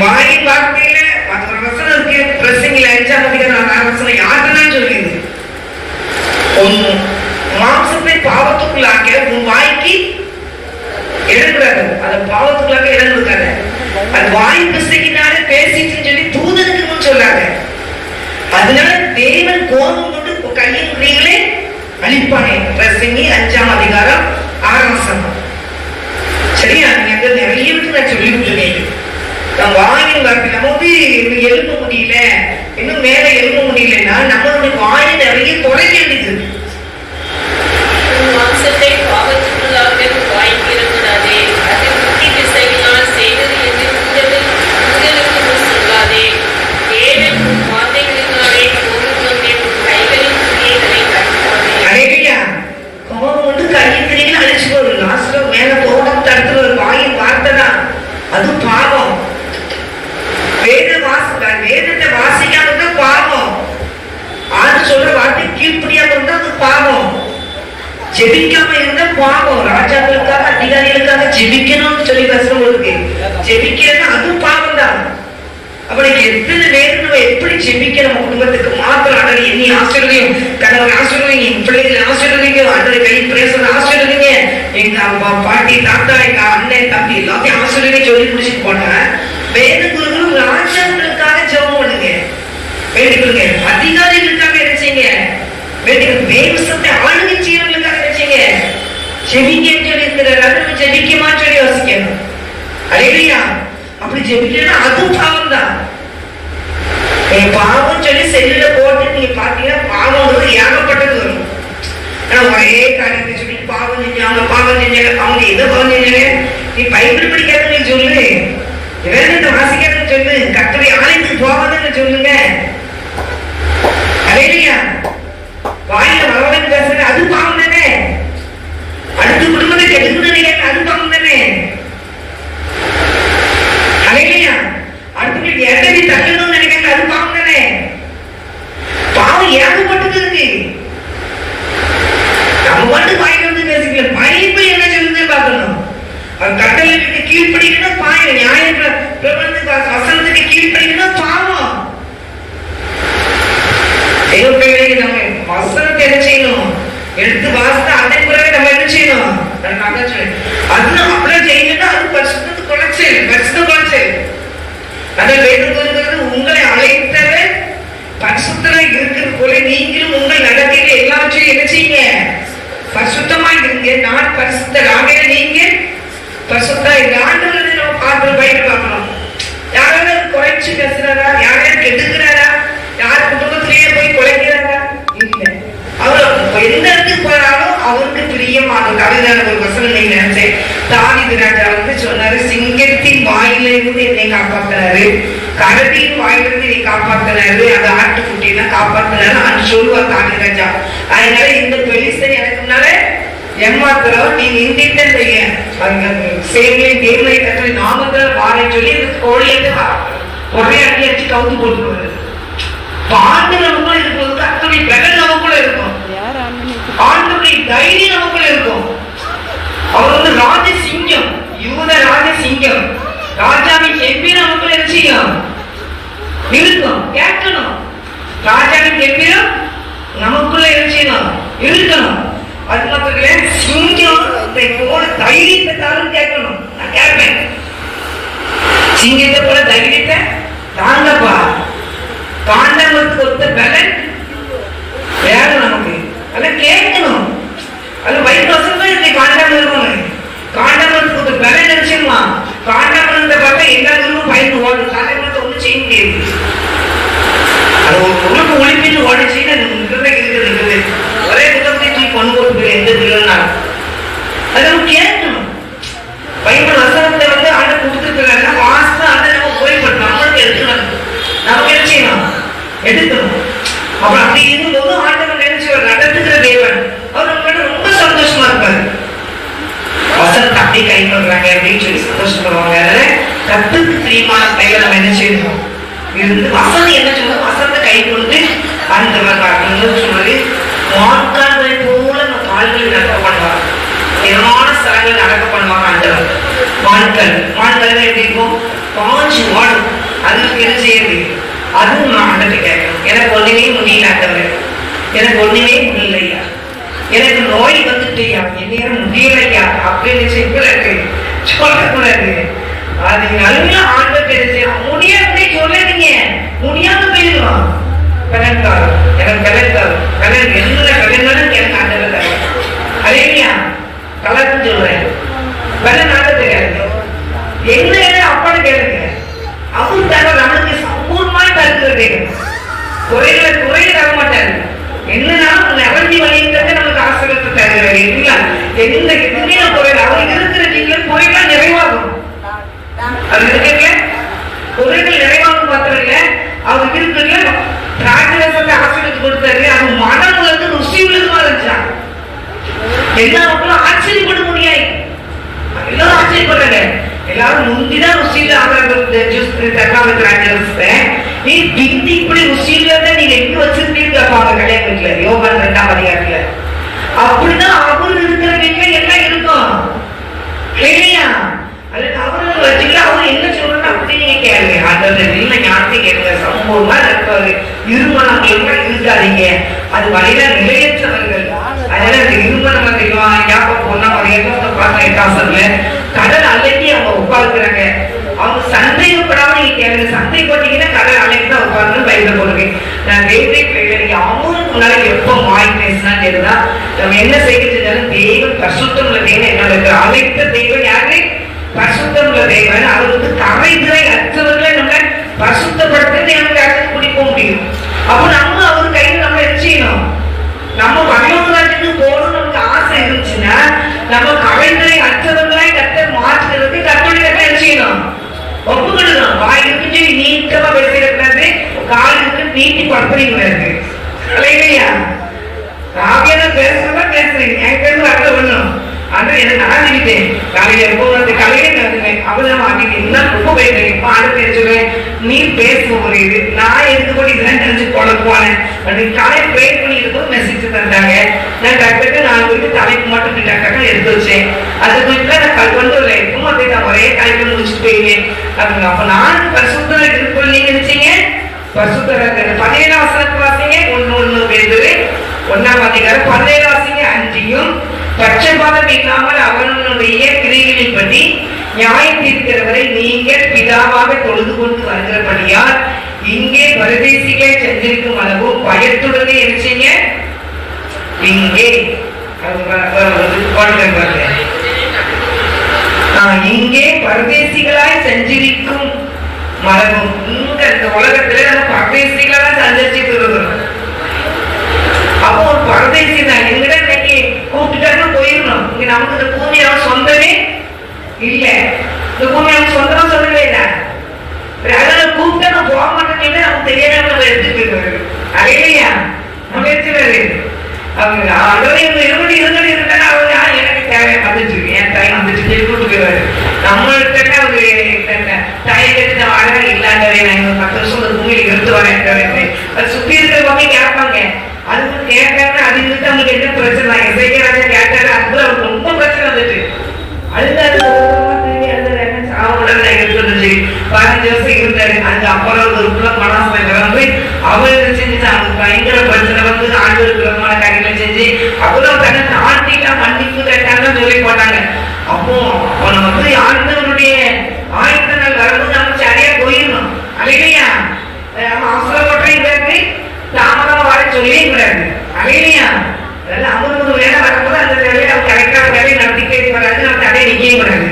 வாயின் வார்த்தையில ஒரு வசனம் இருக்கு, பிரசங்கில 5ஆம் அதிகாரம் 6ஆம் வசனம் யாருன்னு சொல்லுது, மாம்சத்தை பாவத்துக்குள்ளாக்க உன் வாய்க்கு இடக்கூடாது. அந்த பாவத்துக்குள்ளாக்க இடம் கொடுக்காத. அது வாய் பிசைக்கினால பேசிட்டு சொல்லி தூதனுக்கு முன் சொல்லாங்க. அதனால தேவன் கோபம் கொண்டு கையின் கிரிகளை அழிப்பானே. பிரசங்கி 5ஆம் அதிகாரம் 6ஆம் வசனம். சரியா? நீங்க நிறைய நான் சொல்லி விட்டுருக்கேன். வாயின் வார்த்தை நம்ம இன்னும் எழுப்ப முடியல, இன்னும் மேல எழுப்ப முடியலன்னா நம்மளுடைய வாயை நிறைய குறைக்க வேண்டியது. மாம்சத்தை பாவத்துக்குள்ளாக வாய்க்கு இருக்கக்கூடாதே. அது புத்தி பிசையினால் செய்வது என்று உங்களுக்கு சொல்லாதே. தேவன் வார்த்தைகளினாலே கோபம் கொண்டே கைகளின் கிரியைகளை கட்டுவானே. அழகையா கோபம் கொண்டு கையின் கிரியைகளை அழிச்சு போடும். லாஸ்ட்ல மேல கோபம் தடுத்து ஒரு வாயின் வார்த்தை தான் அது பாவம். வேதத்தை வாசிக்காம இருந்தா பாவம். ஆண்டு சொல்ற வார்த்தை கீழ்ப்படியாம இருந்தா அது பாவம். ஜெபிக்காம இருந்தா பாவம். ராஜாக்களுக்காக அதிகாரிகளுக்காக ஜெபிக்கணும்னு சொல்லி வசனம் இருக்கு. ஜெபிக்கிறதுனா அது பாவம் தான். அவனுக்கு எத்தனை நேரம் நம்ம எப்படி ஜெபிக்கணும்? குடும்பத்துக்கு மாத்திரம் ஆண்டவரே என்னை ஆசீர்வதியும், கணவன் ஆசீர்வதிங்க, என் பிள்ளைகளை ஆசீர்வதிங்க, ஆண்டவரே கை பிரேசனை ஆசீர்வதிங்க, எங்க அம்மா பாட்டி தாத்தா எங்க அண்ணன் தம்பி எல்லாத்தையும் ஆசீர்வதிங்க சொல்லி முடிச்சுட்டு போனேன். வேத குருகளும் ராஜாக்களுக்காக ஜெபம் பண்ணுங்க, வேண்டிக்கொள்ளுங்க. அதிகாரிகளுக்காக நினைச்சீங்க, வேண்டிக்கொள்ளுங்க. தேவசத்தை ஆளுகை செய்யறவங்களுக்காக நினைச்சீங்க, ஜெபிக்கன்னு சொல்லி இருக்கிறாரு. ஜெபிக்கமான்னு சொல்லி யோசிக்கணும். அல்லேலூயா. அப்படி ஜெபிக்கலன்னா அது பாவம் தான். பாவம் சொல்லி செல்லுல போட்டு நீங்க பாத்தீங்கன்னா பாவம் ஏகப்பட்டது வரும். ஒரே காரியத்தை சொல்லி பாவம் செஞ்சாங்க, பாவம் செஞ்சாங்க, அவங்க எதை பாவம் செஞ்சாங்க? நீ பைபிள் படிக்காதுன்னு சொல்லு, வேதத்தை வாசிக்காதுன்னு சொல்லு, கர்த்தருடைய ஆலயத்துக்கு போகாதுன்னு சொல்லுங்க. அல்லேலூயா. வாயில வரவழைக்கு பேசுறது அது பாவம் தானே. அடுத்த குடும்பத்தை கெடுக்கணும் அது பாவம் தானே. அல்லேலூயா. அடுத்த எதை தள்ளணும்னு நினைக்கிறாங்க அது பாவம் தானே. பாவம் ஏகப்பட்டது இருக்கு. நம்ம வந்து வாயில வந்து பேசிக்கல. பைபிள் என்ன சொல்லுது பார்க்கணும். கட்டளைக்கு கீழ்ப்படிக்கணும் பாயம், நியாய பிரபந்தத்துக்கு வசனத்துக்கு கீழ்ப்படிக்கணும் பாவம். நம்ம வசனத்தை என்ன செய்யணும்? எடுத்து வாசித்து அதன் பிறகு நம்ம என்ன செய்யணும்? அது அப்படியே செய்யணும்னா அது பரிசுத்தத்துக்கு குறைச்சல், பரிசுத்தம் குறைச்சல். அதான் வேதம் சொல்கிறது, உங்களை அழைத்தவர் பரிசுத்தராய் இருக்கிறது போல நீங்களும் உங்கள் நடத்தையில எல்லாவற்றையும் என்ன செய்யுங்க? பரிசுத்தமா இருங்க. நான் பரிசுத்தர், ஆகையில நீங்க பரிசுத்தா இருங்க. ஆண்டவரை நம்ம பார்த்து பயிர் பார்க்கணும். யாராவது குறைச்சு பேசுறாரா? யாராவது கெடுக்கிறாரா? யார் குடும்பத்திலேயே போய் குலைக்கிறாரா? இல்லை. அவர் எந்த இடத்துக்கு போனாலும் அவருக்கு பிரியமாகும். கவிதான ஒரு வசனம் நீங்க நினைச்சேன். தாவீது ராஜா வந்து சொன்னாரு, சிங்கத்தின் வாயிலிருந்து என்னை காப்பாத்தினாரு, கரடியின் வாயிலிருந்து என்னை காப்பாத்தினாரு, அது ஆட்டுக்குட்டியெல்லாம் காப்பாத்தினாரு அது சொல்லுவார் தாவீது ராஜா. அதனால இந்த பெலிஸ்தன் எனக்கு முன்னால ஏமாத்துறோம், நீ நிந்தித்த சேவலை தேவனை கற்றை நாமத்தில் வாரேன்னு சொல்லி கோழியிட்டு ஒரே அடி அடிச்சு கவுத்து போட்டுருவாரு. பாண்டு நமக்குள்ள இருக்கும்போது கர்த்தருடைய பலன் நமக்குள்ள இருக்கும், ஆண்டவருடைய தைரியம் நமக்குள்ள இருக்கும். அவர் வந்து ராஜ சிங்கம், யூத ராஜ சிங்கம், ராஜாவின் கம்பீரம் நமக்குள்ள செய்யும் இருக்கும். கேட்கணும், ராஜாவின் கம்பீரம் நமக்குள்ள செய்யணும் இருக்கணும். அது மக்களே சிங்கம் போல தைரியத்தை தாரும் கேட்கணும். நான் கேட்பேன், சிங்கத்தை போல தைரியத்தை தாங்கப்பா. காண்டவத்துக்கு ஒத்த பலன் வேணும் நமக்கு. அதெல்லாம் கேட்கணும். அது வயிற்று வசதி காண்டாம இருக்கணும். அப்புறம் அப்படி இருக்கும்போது ஆண்டவர் நினைச்சவர் நடத்துகிற தேவன் அவர் நம்மளோட ரொம்ப சந்தோஷமா இருப்பாரு. வசனத்தை அப்படியே கை பண்றாங்க அப்படின்னு சொல்லி சந்தோஷப்படுவாங்க. அதனால கத்துக்கு பிரியமான கையில நம்ம என்ன செய்யணும் இருந்து வசனம் என்ன சொல்லுவோம், வசனத்தை கை கொண்டு ஆண்டவர் சொன்னது மான்கால்களை போல நம்ம கால்களில் நடக்க பண்ணுவாங்க. ஏராளமான ஸ்தலங்கள் நடக்க பண்ணுவாங்க ஆண்டவர். மான்கள் எப்படி இருக்கும், பாஞ்சு வாடும். அதுக்கு என்ன செய்யறது, அதுவும் நான் ஆண்டத்தை கேட்கணும். எனக்கு ஒண்ணுமே முடியல ஆண்டவர், எனக்கு ஒண்ணுமே முடியலையா, எனக்கு நோய் வந்துட்டுயா, என்ன முடியலையா அப்படின்னு சொல்லக்கூடாது. அது நல்லா ஆண்டவர் தெரிஞ்சு முடியாது சொல்லாதீங்க, முடியாம போயிடலாம். கலன்காரம் எனக்கு கலன்காரம் கலன் எல்லா கலன்களும் எனக்கு ஆண்டவர் தரும். அதேயா கலன்னு சொல்றேன், கலன் ஆண்டத்தை கேளுங்க. என்ன அப்பான்னு கேளுங்க, அவரு தர நம்மளுக்கு சம்பூர்ணமாய் தருகிறது. குறைகளை தர மாட்டாரு. என்னன்னாலும் நிரம்பி வழிங்கிறத நமக்கு ஆசிரியத்தை தருகிறாரு. இல்லைங்களா, எந்த எதுவுமே குறைகள் அவர் இருக்கிற நீங்க குறைகள் நிறைவாகும். அது இருக்குல்ல, குறைகள் நிறைவாகும் மாத்திரம் இல்ல, அவர் இருக்குல்ல ராஜரசத்தை ஆசிரியத்தை கொடுத்தாரு. அது மனம் உள்ளது ருசி உள்ளதுமா இருந்துச்சா. எல்லா மக்களும் ஆச்சரியப்பட முடியாது, எல்லாரும் ஆச்சரியப்படுறாங்க. எல்லாரும் முந்திதான் ருசியில நீ பிந்தி இப்படி ருசியில நீங்க எங்க வச்சிருக்கீங்க கேட்பாங்க கல்யாண வீட்டுல. யோகான் 2ஆம் அதிகாரத்துல அப்படிதான் அவர் இருக்கிற வீட்டுல எல்லாம் இருக்கும் இல்லையா. அதுக்கு அவரு வச்சுக்கல, அவரு என்ன சொல்றேன்னு அப்படி நீங்க கேளுங்க. அந்த நல்ல ஞானத்தை கேளுங்க. சம்பவமா இருப்பாரு. இருமணங்களுமா இருக்காதீங்க, அது வழியில நிலையற்றவர்கள். அதனால அந்த இருமணம் தெரியும் ஞாபகம் போனா பார்த்தா கடல் அலைக்கு அவங்க உட்காந்துக்கிறாங்க. அவங்க சந்தேகப்படாம நீங்க கேளுங்க. சந்தேகப்பட்டீங்கன்னா கடல் அலைக்கு தான் உட்கார்ந்து பயிர போடுவேன். நான் தேவதை அவங்களுக்கு முன்னால எப்ப வாய் பேசினா தெரியுதா, நம்ம என்ன செய்ய செஞ்சாலும் தெய்வம் பரிசுத்தம் உள்ள தேவன் என்ன இருக்கிற அழைத்த தெய்வம் யாரு, பரிசுத்தம் உள்ள தேவன். அவருக்கு கரைகளை அற்றவர்களை நம்ம பரிசுத்தப்படுத்தி நமக்கு அடுத்து குடிக்க முடியும். அப்போ நம்ம அவர் கையில் நம்ம என்ன செய்யணும், நம்ம பரலோகத்துக்கு போகணும் நமக்கு ஆசை இருந்துச்சுன்னா நம்ம கரைகளை அற்றவர்களாய் கர்த்தர் மாற்றுறதுக்கு கர்த்தருடைய என்ன செய்யணும், ஒப்புக்கொள்ளணும். வாய் இருக்கு நீட்டமா பேசிடக்கூடாது, கால் இருக்கு நீட்டி படுத்துறீங்க இல்லையா. காவியான பேசுறதா பேசுறீங்க, எனக்கு அர்த்தம் பண்ணணும். ஆனா எனக்கு ஆகிட்டேன் காலையில எப்போ காலையில அவதான் வாங்கிட்டு இன்னும் ரொம்ப பேசுறேன். அடுத்து சொல்லுவேன், நீ பேசுவோம் ஒரு இது நான் எடுத்துக்கொண்டு இதெல்லாம் தெரிஞ்சு போனேன். காலையில் ப்ரே பண்ணி இருக்கும் மெசேஜ் தந்தாங்க. நான் டக்கு நான் போயிட்டு தலைக்கு மட்டும் டக்கு எடுத்து வச்சேன். அது கொஞ்சம் நான் கொண்டு வரல, எப்பவும் அதே நான் ஒரே காய்ப்பு முடிச்சுட்டு போயிடுவேன் அப்படிங்க. அப்ப நான் பரிசுத்தம் இருக்கணும். நீங்க நினைச்சீங்க பரிசுத்தம் 17ஆம் வசனத்தை வாசிங்க. 1 பேதுரு 1ஆம் அதிகாரம் 17 வாசிங்க. 5 பட்சபாதம் இல்லாமல் அவனுடைய கிரிகளின் பற்றி நியாயம் தீர்க்கிறவரை நீங்கள் பிதாவாக தொழுது கொண்டு வருகிறபடியால் இங்கே பரதேசிகள் சென்றிருக்கும் அளவும் பயத்துடனே இருச்சீங்க. இங்கே இங்கே பரதேசிகளாய் செஞ்சிருக்கும் மரபும். இங்க இந்த உலகத்துல நம்ம பரதேசிகளா சஞ்சரிச்சுட்டு இருக்கிறோம். அப்போ ஒரு பரதேசி தான் எங்கிட்ட இன்னைக்கு கூப்பிட்டுட்டாங்க போயிடணும். இங்க நமக்கு இந்த பூமி அவன் சொந்தமே இல்ல, இந்த பூமி அவன் சொந்தமா சொல்லவே இல்லை. அதனால கூப்பிட்டா நான் போக மாட்டேன்னு நமக்கு தெரியாம நம்ம எடுத்துட்டு போயிடுவாரு. அது இல்லையா, நம்ம எடுத்துவாரு. அவங்க அதோட இருந்துட்டு இருந்தா அவங்க எனக்கு தேவை வந்துச்சு, என் தாய் வந்துச்சு கூப்பிட்டு போயிடுவாரு. நம்மள்கிட்ட அவரு தாயை கட்டு வாழ இல்லாண்டவே நான் 10 வருஷம் ஒரு பூமியில இருந்து வரேன். அது சுத்தி இருக்கிறவங்க கேட்பாங்க. அதுக்கு கேட்டாங்க, அது இருந்து அவங்களுக்கு என்ன பிரச்சனை எசைக்கிறாங்க கேட்டாரு. அதுல அவருக்கு ரொம்ப பிரச்சனை வந்துட்டு அழுதாரு. 15 வருஷம் இருந்தாரு. அது அப்புறம் ஒரு மனசு அவர் செஞ்சு அவங்களுக்கு பயங்கர பிரச்சனை வந்து ஆண்டவருக்கு விதமான காரியங்களை செஞ்சு அப்புறம் தன்னை தாண்டிட்டா மன்னிப்பு கேட்டாங்கன்னு சொல்லி போட்டாங்க. அப்போ அவனை வந்து ஆண்டவனுடைய ஆயத்த நாள் வரும்போது நம்ம சரியா போயிடணும். அலையிலையா நம்ம அவசரப்பட்டு தாமதமா வர சொல்லவே கூடாது. அலையிலையா அவருக்கு ஒரு வேலை வரும்போது அந்த வேலையை அவங்க கரெக்டான வேலையை நடத்திக்கவே கூடாது, நம்ம தடையை நிற்கவே கூடாது.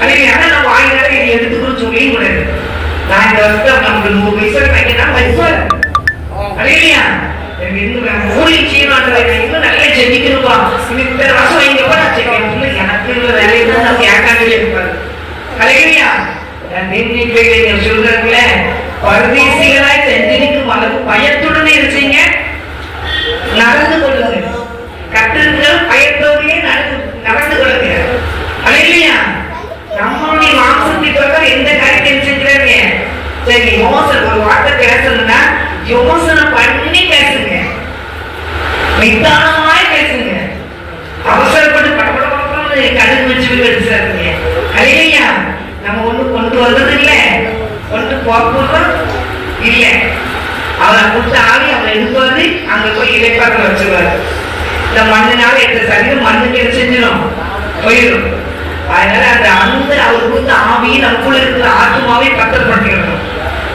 அலையிலையா நம்ம வாயிலாக இதை எடுத்துக்கணும்னு சொல்லவே கூடாது. நான் இந்த வருஷம் நமக்கு 100 வயசுல பையனா வயசுல அலையிலையா ஊழி சீனாட்டு இன்னும் நல்லா ஜெபிக்கணும்பா. இத்தனை வருஷம் வைங்கப்பா நான் ஜெபிக்கணும். எனக்கு வேலையை நான் கேட்காமலே இருப்பாரு. அலையிலையா சொல்றாங்களே பரதேசிகளாய் செஞ்சிருக்கும் அளவு பயத்துடனே இருச்சீங்க. நிதானமாய் பேசுங்க. அவசரப்பட்டு படப்படப்படன்னு கடுகு வச்சு எடுத்துறாருங்க. இல்லையா? நம்ம ஒண்ணு கொண்டு வந்தது இல்லை, கொண்டு போறதும் இல்லை. அவரை கொடுத்த ஆவி அவரை எடுப்பாரு, அங்க போய் இலைப்பாக்க வச்சுருவாரு. இந்த மண்ணினால எடுத்த சரீரம் மண்ணுக்கு என்ன செஞ்சிடும், போயிடும். அதனால அந்த அவர் கொடுத்த ஆவியை நமக்குள்ள இருக்கிற ஆத்மாவை பத்திரப்படுத்திடணும்.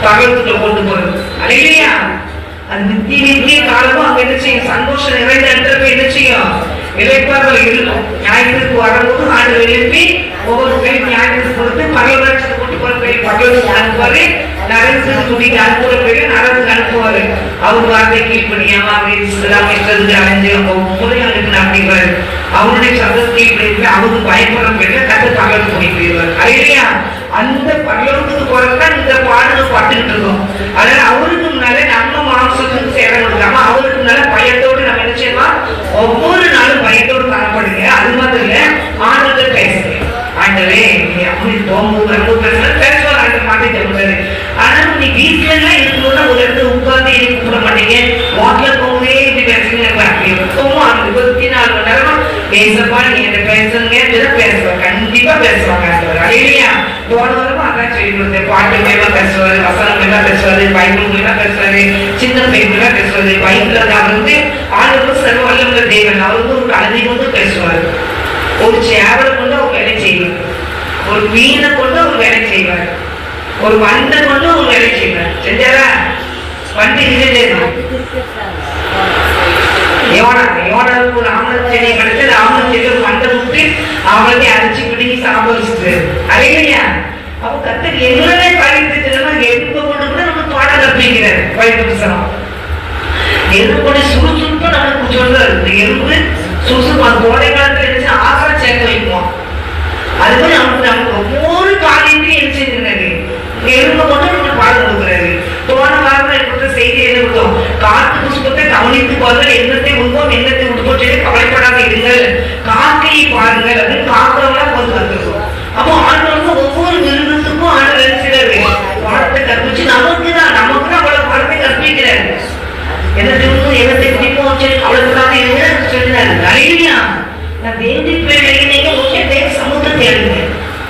பகவத்துக்குள்ள கொண்டு போறது இல்லையா? அது நித்திய காலமும் அங்க என்ன செய்யும், சந்தோஷம் நிறைந்த இடத்துல போய் என்ன செய்யும், இலைப்பார்கள் இருக்கும். ஞாயிற்றுக்கு வரும்போது ஆண்டு எழுப்பி ஒவ்வொரு பேரும் ஞாயிற்று கொடுத்து பகவராட்சத்தை கொண்டு போற பேர் பகவத்துக்கு அனுப்புவாரு. நரசுக்கு துணிக்கு அனுப்புற பேரு நரசுக்கு அனுப்புவாரு. அவர் வார்த்தைக்கு இப்படியாமா இஷ்டத்துக்கு அடைஞ்சு ஒவ்வொரு அப்படிங்கிறாரு. அவருடைய சந்தத்தை இப்படி இருக்கு, அவருக்கு பயப்படுற பேர்ல கத்து பகவத்துக்கு போய் போயிடுவார். இல்லையா? அந்த பகவத்துக்கு போறதுதான் இந்த பாடல் பட்டுக்கிட்டு இருக்கோம். அதனால அவருக்கு முன்னால நம்ம மாம்சத்துக்கு சேவை கொடுக்காம அவருக்கு முன்னால பயத்தோடு நம்ம என்ன செய்யலாம், ஒவ்வொரு நாளும் பயத்தோடு காணப்படுங்க. அது மாதிரி இல்ல, ஆண்டவர் பேசுங்க. ஆண்டவே நீ அப்படி போகும்போது ரொம்ப பேசுவார். ஆண்டு மாட்டே சொல்றாரு. ஆனா நீ வீட்டுல எல்லாம் இருக்கணும்னா ஒரு இடத்துல உட்கார்ந்து எனக்கு கூப்பிட மாட்டீங்க, வாட்ல போகவே இப்படி பேசுங்க. எப்பவும் அந்த 24 மணி நேரம் பேசப்பா நீ என்ன பேசுங்க பேசுவாங்க, கண்டிப்பா பேசுவாங்க. இல்லையா? போன வாரமும் அதான் சொல்லி கொடுத்தேன். பாட்டு மேல பேசுவாரு, வசனம் மேல பேசுவாரு, பைபிள் மேல பேசுவாரு, சின்ன பைபிளா பேசுவாரு. பைபிள் அவர் வந்து ஆண்டவர் சர்வ வல்லமுள்ள தேவன். அவர் வந்து ஒரு கலந்தை கொண்டு பேசுவார். ஒரு சேவலை கொண்டு அவர் வேலை செய்வார், ஒரு மீனை கொண்டு அவர் வேலை செய்வார், ஒரு வண்டை கொண்டு அவர் வேலை செய்வார். செஞ்சாரா? வண்டி யோனாவுக்கு ஒரு ஆமணம் செடியை கிடைச்சது. ஆமணம் செடி ஒரு வண்டை விட்டு அவளை அரைச்சி பிடிங்கி சாப்பிட வச்சுட்டு இல்லையா? அப்ப கத்தர் எல்லாமே பயிற்சினா எறும்பு கொண்டு கூட நமக்கு பாடம் கற்பிக்கிறார். பயிற்சி புத்தகம் எறும்புடைய சுறுசுறுப்பை நமக்கு சொல்றாரு. இந்த எறும்பு சுறுசுறுப்பு அந்த கோடை காலத்துல எடுத்து ஆகாரம் சேர்க்க வைப்போம். அது மாதிரி நமக்கு ஒவ்வொரு காரியத்தையும் என்ன செய்திருந்தாரு, எறும்பை கொண்டு நமக்கு பாடம் கொடுக்குறாரு. போன வாரம் கொடுத்த செய்தி என்ன கொடுத்தோம், காத்து புஷ்பத்தை கவனித்து பாருங்கள், எண்ணத்தை உண்போம் எண்ணத்தை உடுப்போம் சொல்லி கவலைப்படாத இருங்கள், காக்கையை பாருங்கள் அப்படின்னு காக்கிறவங்களா கொண்டு வந்துருக்கோம். அப்போ ஆண்டவருக்கு ஒவ்வொரு விருதுக்கும் ஆண்டவர் நினைச்சிடாரு பாடத்தை கற்பிச்சு நமக்குதான் அவ்வளவு பாடத்தை கற்பிக்கிறாரு. எண்ணத்தை குடிப்போம் சொல்லி கவலைப்படாத இருங்க சொல்லினாரு. நிறையா நான் வேண்டி நீங்க முக்கிய தேவ சமூகத்தை தேடுங்க.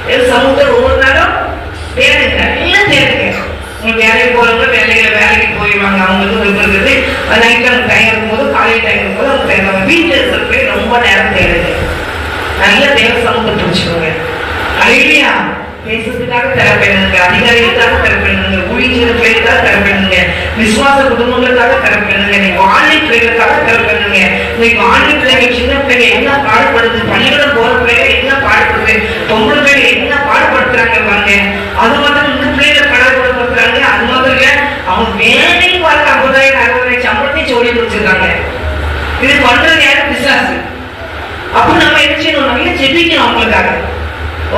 தேவ சமூகத்தை ஒவ்வொரு நாளும் தேடுங்க, எல்லாம் தேடுங்க. உங்க வேலைக்கு போறவங்க வேலைக்கு போயிடுவாங்க. அவங்களுக்கு இருக்கிறது நைட்டு அவங்க டைம் இருக்கும்போது காலையில் டைம் இருக்கும்போது அவங்க தேடுவாங்க. வீட்டில் இருக்கிற போய் ரொம்ப நேரம் தேடுங்க. நல்ல தேவ சமூகத்தை பிடிச்சிக்கோங்க. இல்லையா? பேசுறதுக்காக தரப்பேனுங்க, அதிகாரிகளுக்காக தரப்பேனுங்க, ஊழியர் பிள்ளைகளுக்காக தரப்பேனுங்க, விசுவாச குடும்பங்களுக்காக தரப்பேனுங்க, நீங்க ஆன்லை பிள்ளைகளுக்காக தரப்பேனுங்க. இன்னைக்கு ஆன்லை பிள்ளைகள் சின்ன பிள்ளைங்க என்ன பாடுபடுது, பள்ளிக்கூடம் போற பிள்ளைங்க என்ன பாடுபடுது, பொம்பளை பிள்ளைங்க என்ன பாடுபடுத்துறாங்க பாருங்க. அது மாதிரி இந்த பிள்ளைகளை பாடுபடுத்துறாங்க. அது மாதிரி அவங்க வேலைக்கு பார்க்க 50,000-60,000 சம்பளத்தையும் சொல்லி கொடுத்துருக்காங்க. இது பண்றது யாரு? பிசாசு. அப்ப நம்ம என்ன செய்யணும், நிறைய ஜெபிக்கணும் அவங்களுக்காக.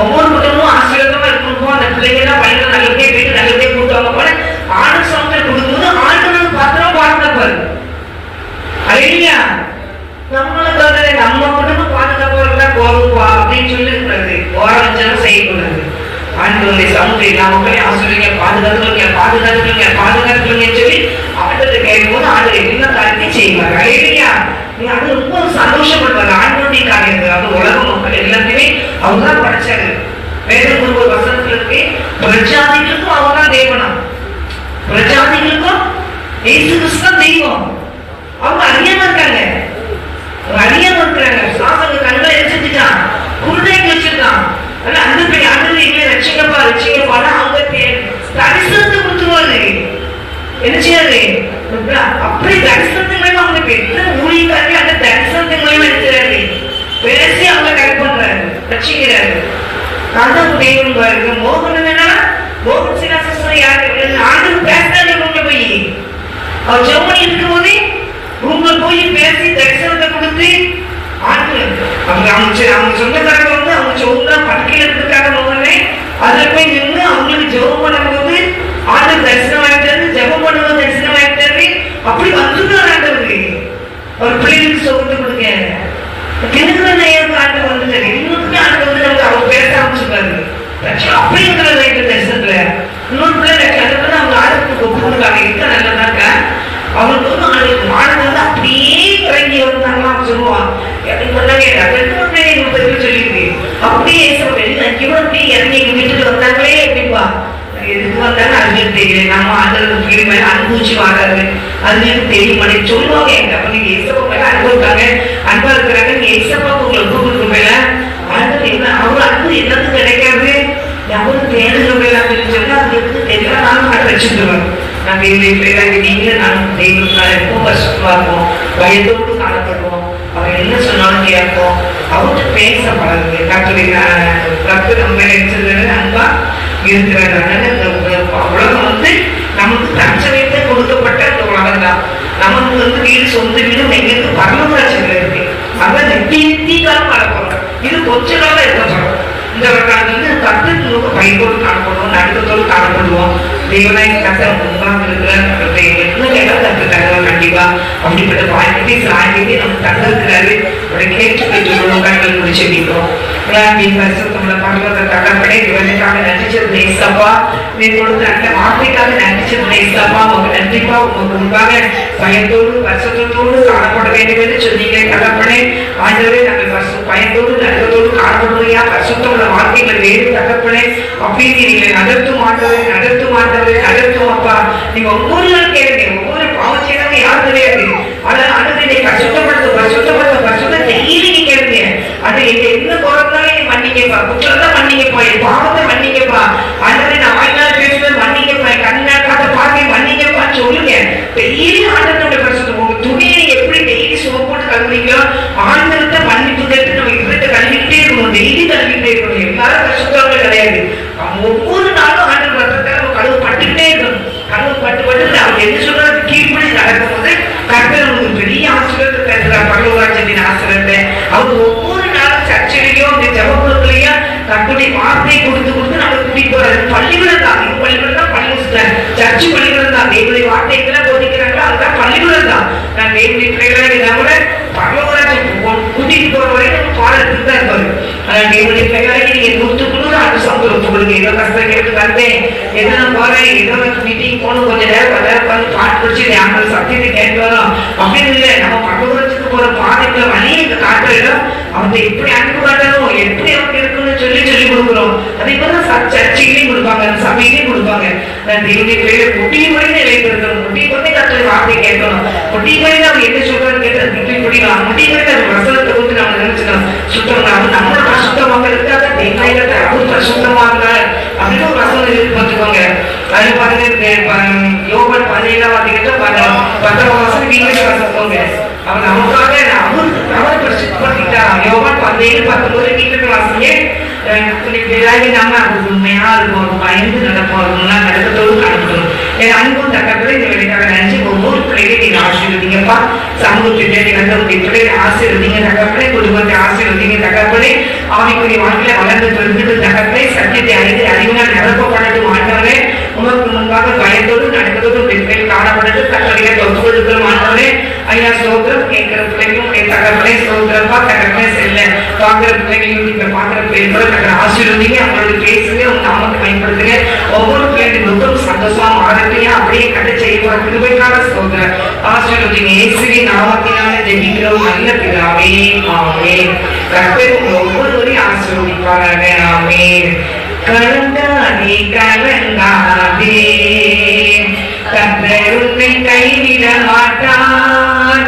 ஒவ்வொரு குடும்பமும் ஆசீர்வாதமா இருக்கணும். அந்த பிள்ளைங்க எல்லாம் பள்ளியில நல்லபடியே போயிட்டு நல்லபடியே கூட்டுவாங்க போல ஆண்டு சமூகத்தை கொடுக்கும்போது ஆண்டு பாத்திரம் பாதுகாப்பாரு. இல்லையா? நம்மளுக்காக நம்ம குடும்பம் பாதுகாப்பா போறோம் அப்படின்னு சொல்லி இருக்கிறது ஓரஞ்சாலும் செய்யக்கூடாது. ஆண்டவருடைய சமூகத்தை நாம ஆசிரியங்க பாதுகாத்துக்கங்க சொல்லி ஆண்டத்தை கேட்கும்போது ஆண்டு என்ன காரியத்தையும் செய்வாங்க. இல்லையா? அது ரொம்ப சந்தோஷப்படுவாங்க. ஆண்டவருடைய காரியங்கள் அது உலக மக்கள் எல்லாத்தையுமே அவங்கதான் படிச்சாரு. வேதம் ஒரு வசனத்துல இருக்கு, பிரஜாதிகளுக்கும் அவங்கதான் தேவனா, பிரஜாதிகளுக்கும் இயேசு கிறிஸ்து தான் தெய்வம். அவங்க அறியாம இருக்காங்க, அறியாம இருக்கிறாங்க. சாசங்க கண்களை எரிச்சிட்டான், குருடைக்கு வச்சிருக்கான். ஆனா அந்த பெரிய ஆண்டு ரட்சிங்கப்பானா அவங்க தரிசனத்தை கொடுத்துருவாரு. என்ன செய்யாது? அப்படி தரிசனத்தின் மூலமா அவங்களுக்கு எத்தனை ஊழியக்காரங்க அந்த தரிசனத்தின் மூலமா எடுக்கிறாரு, பேசி அவங்க கரெக்ட் பண்றாரு, ரட்சிக்கிறாரு. அதான் தெய்வம் பாருங்க. மோகன் என்னன்னா மோகன் சிலாசம் யாரு ஆண்டு பேசுறாங்க. ரூம்ல போய் அவர் ஜெர்மனி இருக்கும் போதே ரூம்ல போய் பேசி தரிசனத்தை கொடுத்து ஆண்டு அவங்க சொந்தக்காரங்க வந்து அவங்க சொந்த படுக்கையில இருக்கிறதுக்காக மோகனே அதுல போய் நின்று அவங்களுக்கு ஜெபம் பண்ணும்போது ஆண்டு தரிசனம் ஆகிட்டாரு, ஜெபம் பண்ணும்போது தரிசனம் ஆகிட்டாரு. அப்படி வந்துதான் ஆண்டவரு ஒரு பிள்ளைகளுக்கு சொத்து கொடுக்க கிணக்குற நேரம் ஆண்டு வந்துட்டாரு. இன்னொரு ஆண்டு வந்து நமக்கு அவங்க பேச ஆரம்பிச்சுப்பாரு. அப்படிங்கிற தரிசனத்துல இன்னொரு பிள்ளை அதுக்கு அவங்க ஆடத்துக்கு ஒப்புக்காக இருக்க நல்லதாக்க அவங்களுக்கு வந்து ஆண்டு வந்து அப்படியே இறங்கி வந்து வந்தாலும் அதுங்களுக்கு தெரியல. நம்ம ஆண்டவருக்கு கீழ் மேல அனுபவிச்சு வாழாது, அதுங்களுக்கு தெரிய மாட்டேங்குது. சொல்லுவாங்க எங்க அப்ப நீங்க ஏசப்பா மேல அனுபவிக்காங்க, அன்பா இருக்கிறாங்க, நீங்க ஏசப்பா உங்களை ஒப்புக்கொடுக்க மேல ஆண்டவர் என்ன அவர் அன்பு என்னது கிடைக்காது, அவருக்கு தேடுகிறவர்கள் அப்படின்னு சொல்லி அதுக்கு தெரியல. நானும் அதை வச்சுருவேன். நாங்கள் இவங்க நீங்களும் நானும் தெய்வத்தினால எப்பவும் கஷ்டமா இருப்போம், பயத்தோடு காணப்படுவோம், அவர் என்ன சொன்னாலும் கேட்போம், அவருக்கு பேச பழகுங்க. கற்று நம்ம நினைச்சது அன்பா இருக்கிறாங்க. உலகம் வந்து நமக்கு தற்சமயத்தை கொடுக்கப்பட்ட அந்த உலகம் தான். நமக்கு வந்து வீடு சொந்த வீடு எங்களுக்கு பரமராட்சிகள் இருக்கு, அதான் நித்தி காலம் வாழ போறோம். இது கொஞ்ச காலம் இருக்க போறோம். இந்த வந்து கற்றுக்கு பயத்தோடு காணப்படுவோம், நடுக்கத்தோடு காணப்படுவோம். தேவனாய் கத்தர் முன்பாக இருக்கிறார், இன்னும் கேட்டால் கற்று தருவார் கண்டிப்பா. அப்படிப்பட்ட வாழ்க்கையை சாய்ந்தே நம்ம தந்திருக்கிறாரு. அவரை கேட்டு பெற்றுக்கொள்ளும், கண்கள் முடிச்சு வைக்கிறோம். பரிசுத்தமுள்ள பரலோக தகப்பனே, இவனுக்காக நன்றிச்சது ஏசப்பா, நீ கொடுத்த நல்ல வார்த்தைக்காக நன்றிச்சது ஏசப்பா. உங்களுக்கு நன்றிப்பா. உங்களுக்கு முன்பாக பயத்தோடு பரிசுத்தத்தோடு காணப்பட வேண்டும் என்று சொன்னீங்க தகப்பனே. ஆண்டவரே, நாங்கள் பயத்தோடு நடுக்கத்தோடு காணப்படுவதையா பரிசுத்தமுள்ள வாழ்க்கைகள் வேறு தகப்பனே. அப்படின்னு நீங்க நடத்தும் ஆண்டவரே, நடத்தும் ஆண்டவரே, நடத்தும் அப்பா. நீங்க ஒவ்வொரு நாள் கேளுங்க, ஒவ்வொரு பாவம் செய்யறவங்க யாரும் கிடையாது. ஆனால் ஆண்டவரை பரிசுத்தப்படுத்த பரிசுத்தப்படுத்த பரிசுத்த டெய்லி நீ கேளுங்க. அது எந்த குறந்தாலும் மன்னிக்கப்பா, குற்றத்தை மன்னிக்கப்பா, என் பாவத்தை மன்னிக்கப்பா. ஆண்டவரை நான் வாய்நாள் பேசுவது மன்னிக்கப்பா, என் கண்ணால் காத்த பார்வை மன்னிக்கப்பான்னு சொல்லுங்க. டெய்லி ஆண்டவருடைய பரிசுத்தம். உங்க துணியை எப்படி டெய்லி சோப்பு போட்டு கழுவுறீங்களோ, ஆண்டவர்கிட்ட மன்னிப்பு கேட்டு நம்ம இருக்க கழுவிக்கிட்டே இருக்கணும், டெய்லி கழுவிக்கிட்டே இருக்கணும். எல்லாரும் பரிசுத்தவங்க கிடையாது. ஒவ்வொரு நாளும் ஆண்டவர் ரத்தத்தை நம்ம கழுவு பட்டுக்கிட்டே இருக்கணும். கழுவு பட்டு பட்டு அவர் என்ன சொல்றது கீழ்படி நடக்கும்போது கர்த்தர் உங்களுக்கு பெரிய ஆசீர்வாதத்தை தருகிறார், பரலோகராஜ்யத்தின் ஆசீர்வாதத்தை. அவர் ஒவ்வொரு நாளும் சர்ச்சையிலையோ இந்த ஜபக்குழுக்களையோ கர்த்தருடைய வார்த்தையை கொடுத்து கொடுத்து நம்ம கூட்டிட்டு போறாரு. பள்ளிக்கூடம் தான், இது பள்ளிக்கூடம் தான், பள்ளிக்கூடம் சர்ச்சை பள்ளிக்கூடம் தான். தேவனுடைய வார்த்தைகளை போதிக்கிறாங்களோ அதுதான் பள்ளிக்கூடம் தான். நான் தேவனுடைய பிள்ளைகளை கூட பரலோகராஜ்யம் கூட்டிட்டு போற வரை நம்ம பாடத்துக்கு தான் இருப்பாரு. ஆனால் தேவனுடைய பிள்ளைகளை நீங்க நூற்றுக்குள்ள அது சந்தோஷம் கொடுங்க. ஏதோ கஷ்டம் கேட்டு வந்தேன், ஏதோ நான் போறேன், ஏதோ மீட்டிங் போகணும், கொஞ்சம் நேரம் உட்காந்து பாட்டு பிடிச்சி ஞாபகம் சத்தியத்தை கேட்டு வரோம் அப்படின்னு இல்லை. நம்ம பரலோகத்துக்கு போற பாதைகளை வழியை இங்க காட்டுறோம். அவங்க எப்படி அன்பு காட்டணும், எப்படி அவங்க இருக்கணும்னு சொல்லி சொல்லி கொடுக்குறோம். அதே போல சர்ச்சையிலையும் கொடுப்பாங்க, சபையிலையும் கொடுப்பாங்க. நான் தேவனுடைய பிள்ளைகளை முட்டிய முறை நிலைத்திருக்கணும், முட்டிய முறை கற்று வார்த்தை கேட்கணும், முட்டிய முறை அவங்க என்ன சொல்றான்னு கேட்டு முட்டி முடியலாம், முட்டிய முறை நம்ம வசனத்தை கொடுத்து நம்ம நினைச்சுக்கணும் சுத்தம். நம்மளோட சுத்தமாக இருக்காத தேங்காய்களை அவர் சுத்தமாகிறார் அப்படின்னு ஒரு வசனம் எதிர்பார்த்துக்கோங்க. அது பாருங்க, யோகன் 17 வருஷம் வீட்டுல வசப்போங்க. அவன் நமக்காக அவரை பிரசித்தப்படுத்திட்டான். யோகன் 17:19 வீட்டுக்கு வாசிங்க. நம்ம அது உண்மையா இருக்கும், பயந்து நடப்போம், நடக்கத்தோடு காணப்படும். என் அன்பும் தக்கத்துல இந்த வேலைக்காக நினைச்சு ஒவ்வொரு பிள்ளைகளை நீங்க ஆசீர்வதிங்கப்பா. சமூகத்திட்ட நீங்க பிள்ளைகளை ஆசீர்வதிங்க தகப்பனே, குடும்பத்தை ஆசீர்வதிங்க தகப்பனே. ஆவிக்குரிய வாழ்க்கையில வளர்ந்து பெருந்துட்டு தகப்பனே, சத்தியத்தை அறிந்து அறிவினால் நிரப்பப்படட்டும் ஆண்டவரே. உமக்கு முன்பாக பயத்தோடு நடக்கிறதோடு பெண்கள் காணப்படட்டு கட்டளையை தொகுதிருக்கிற ஆண்டவரே. ஐயா சோதரம் கேட்கிற பிள்ளைகளும் தகப்பனே சோதரப்பா, தகப்பனே செல்ல பார்க்கிற பிள்ளைகளையும் நீங்க பார்க்கிற பிள்ளைகளோட தகவல் ஆசீர்வதிங்க. அவங்களோட பேசுங்க, உங்க நாமத்தை பயன்படுத்துங்க. ஒவ்வொரு பிள்ளைகளும் துக்கம் சந்தோஷமா மாறத்தையும் அப்படியே கட்ட செய்ய கிருபைக்கான சோதர ஆசீர்வதிங்க. இயேசுவின் நாமத்தினால ஜெபிக்கிறோம் நல்ல பிதாவே, ஆமென். கர்த்தர் உங்களை ஒவ்வொருவரையும் ஆசீர்வதிப்பாராக, ஆமென். கலங்காதே கலங்காதே, கர்த்தர் உன்னை கைவிட மாட்டார்.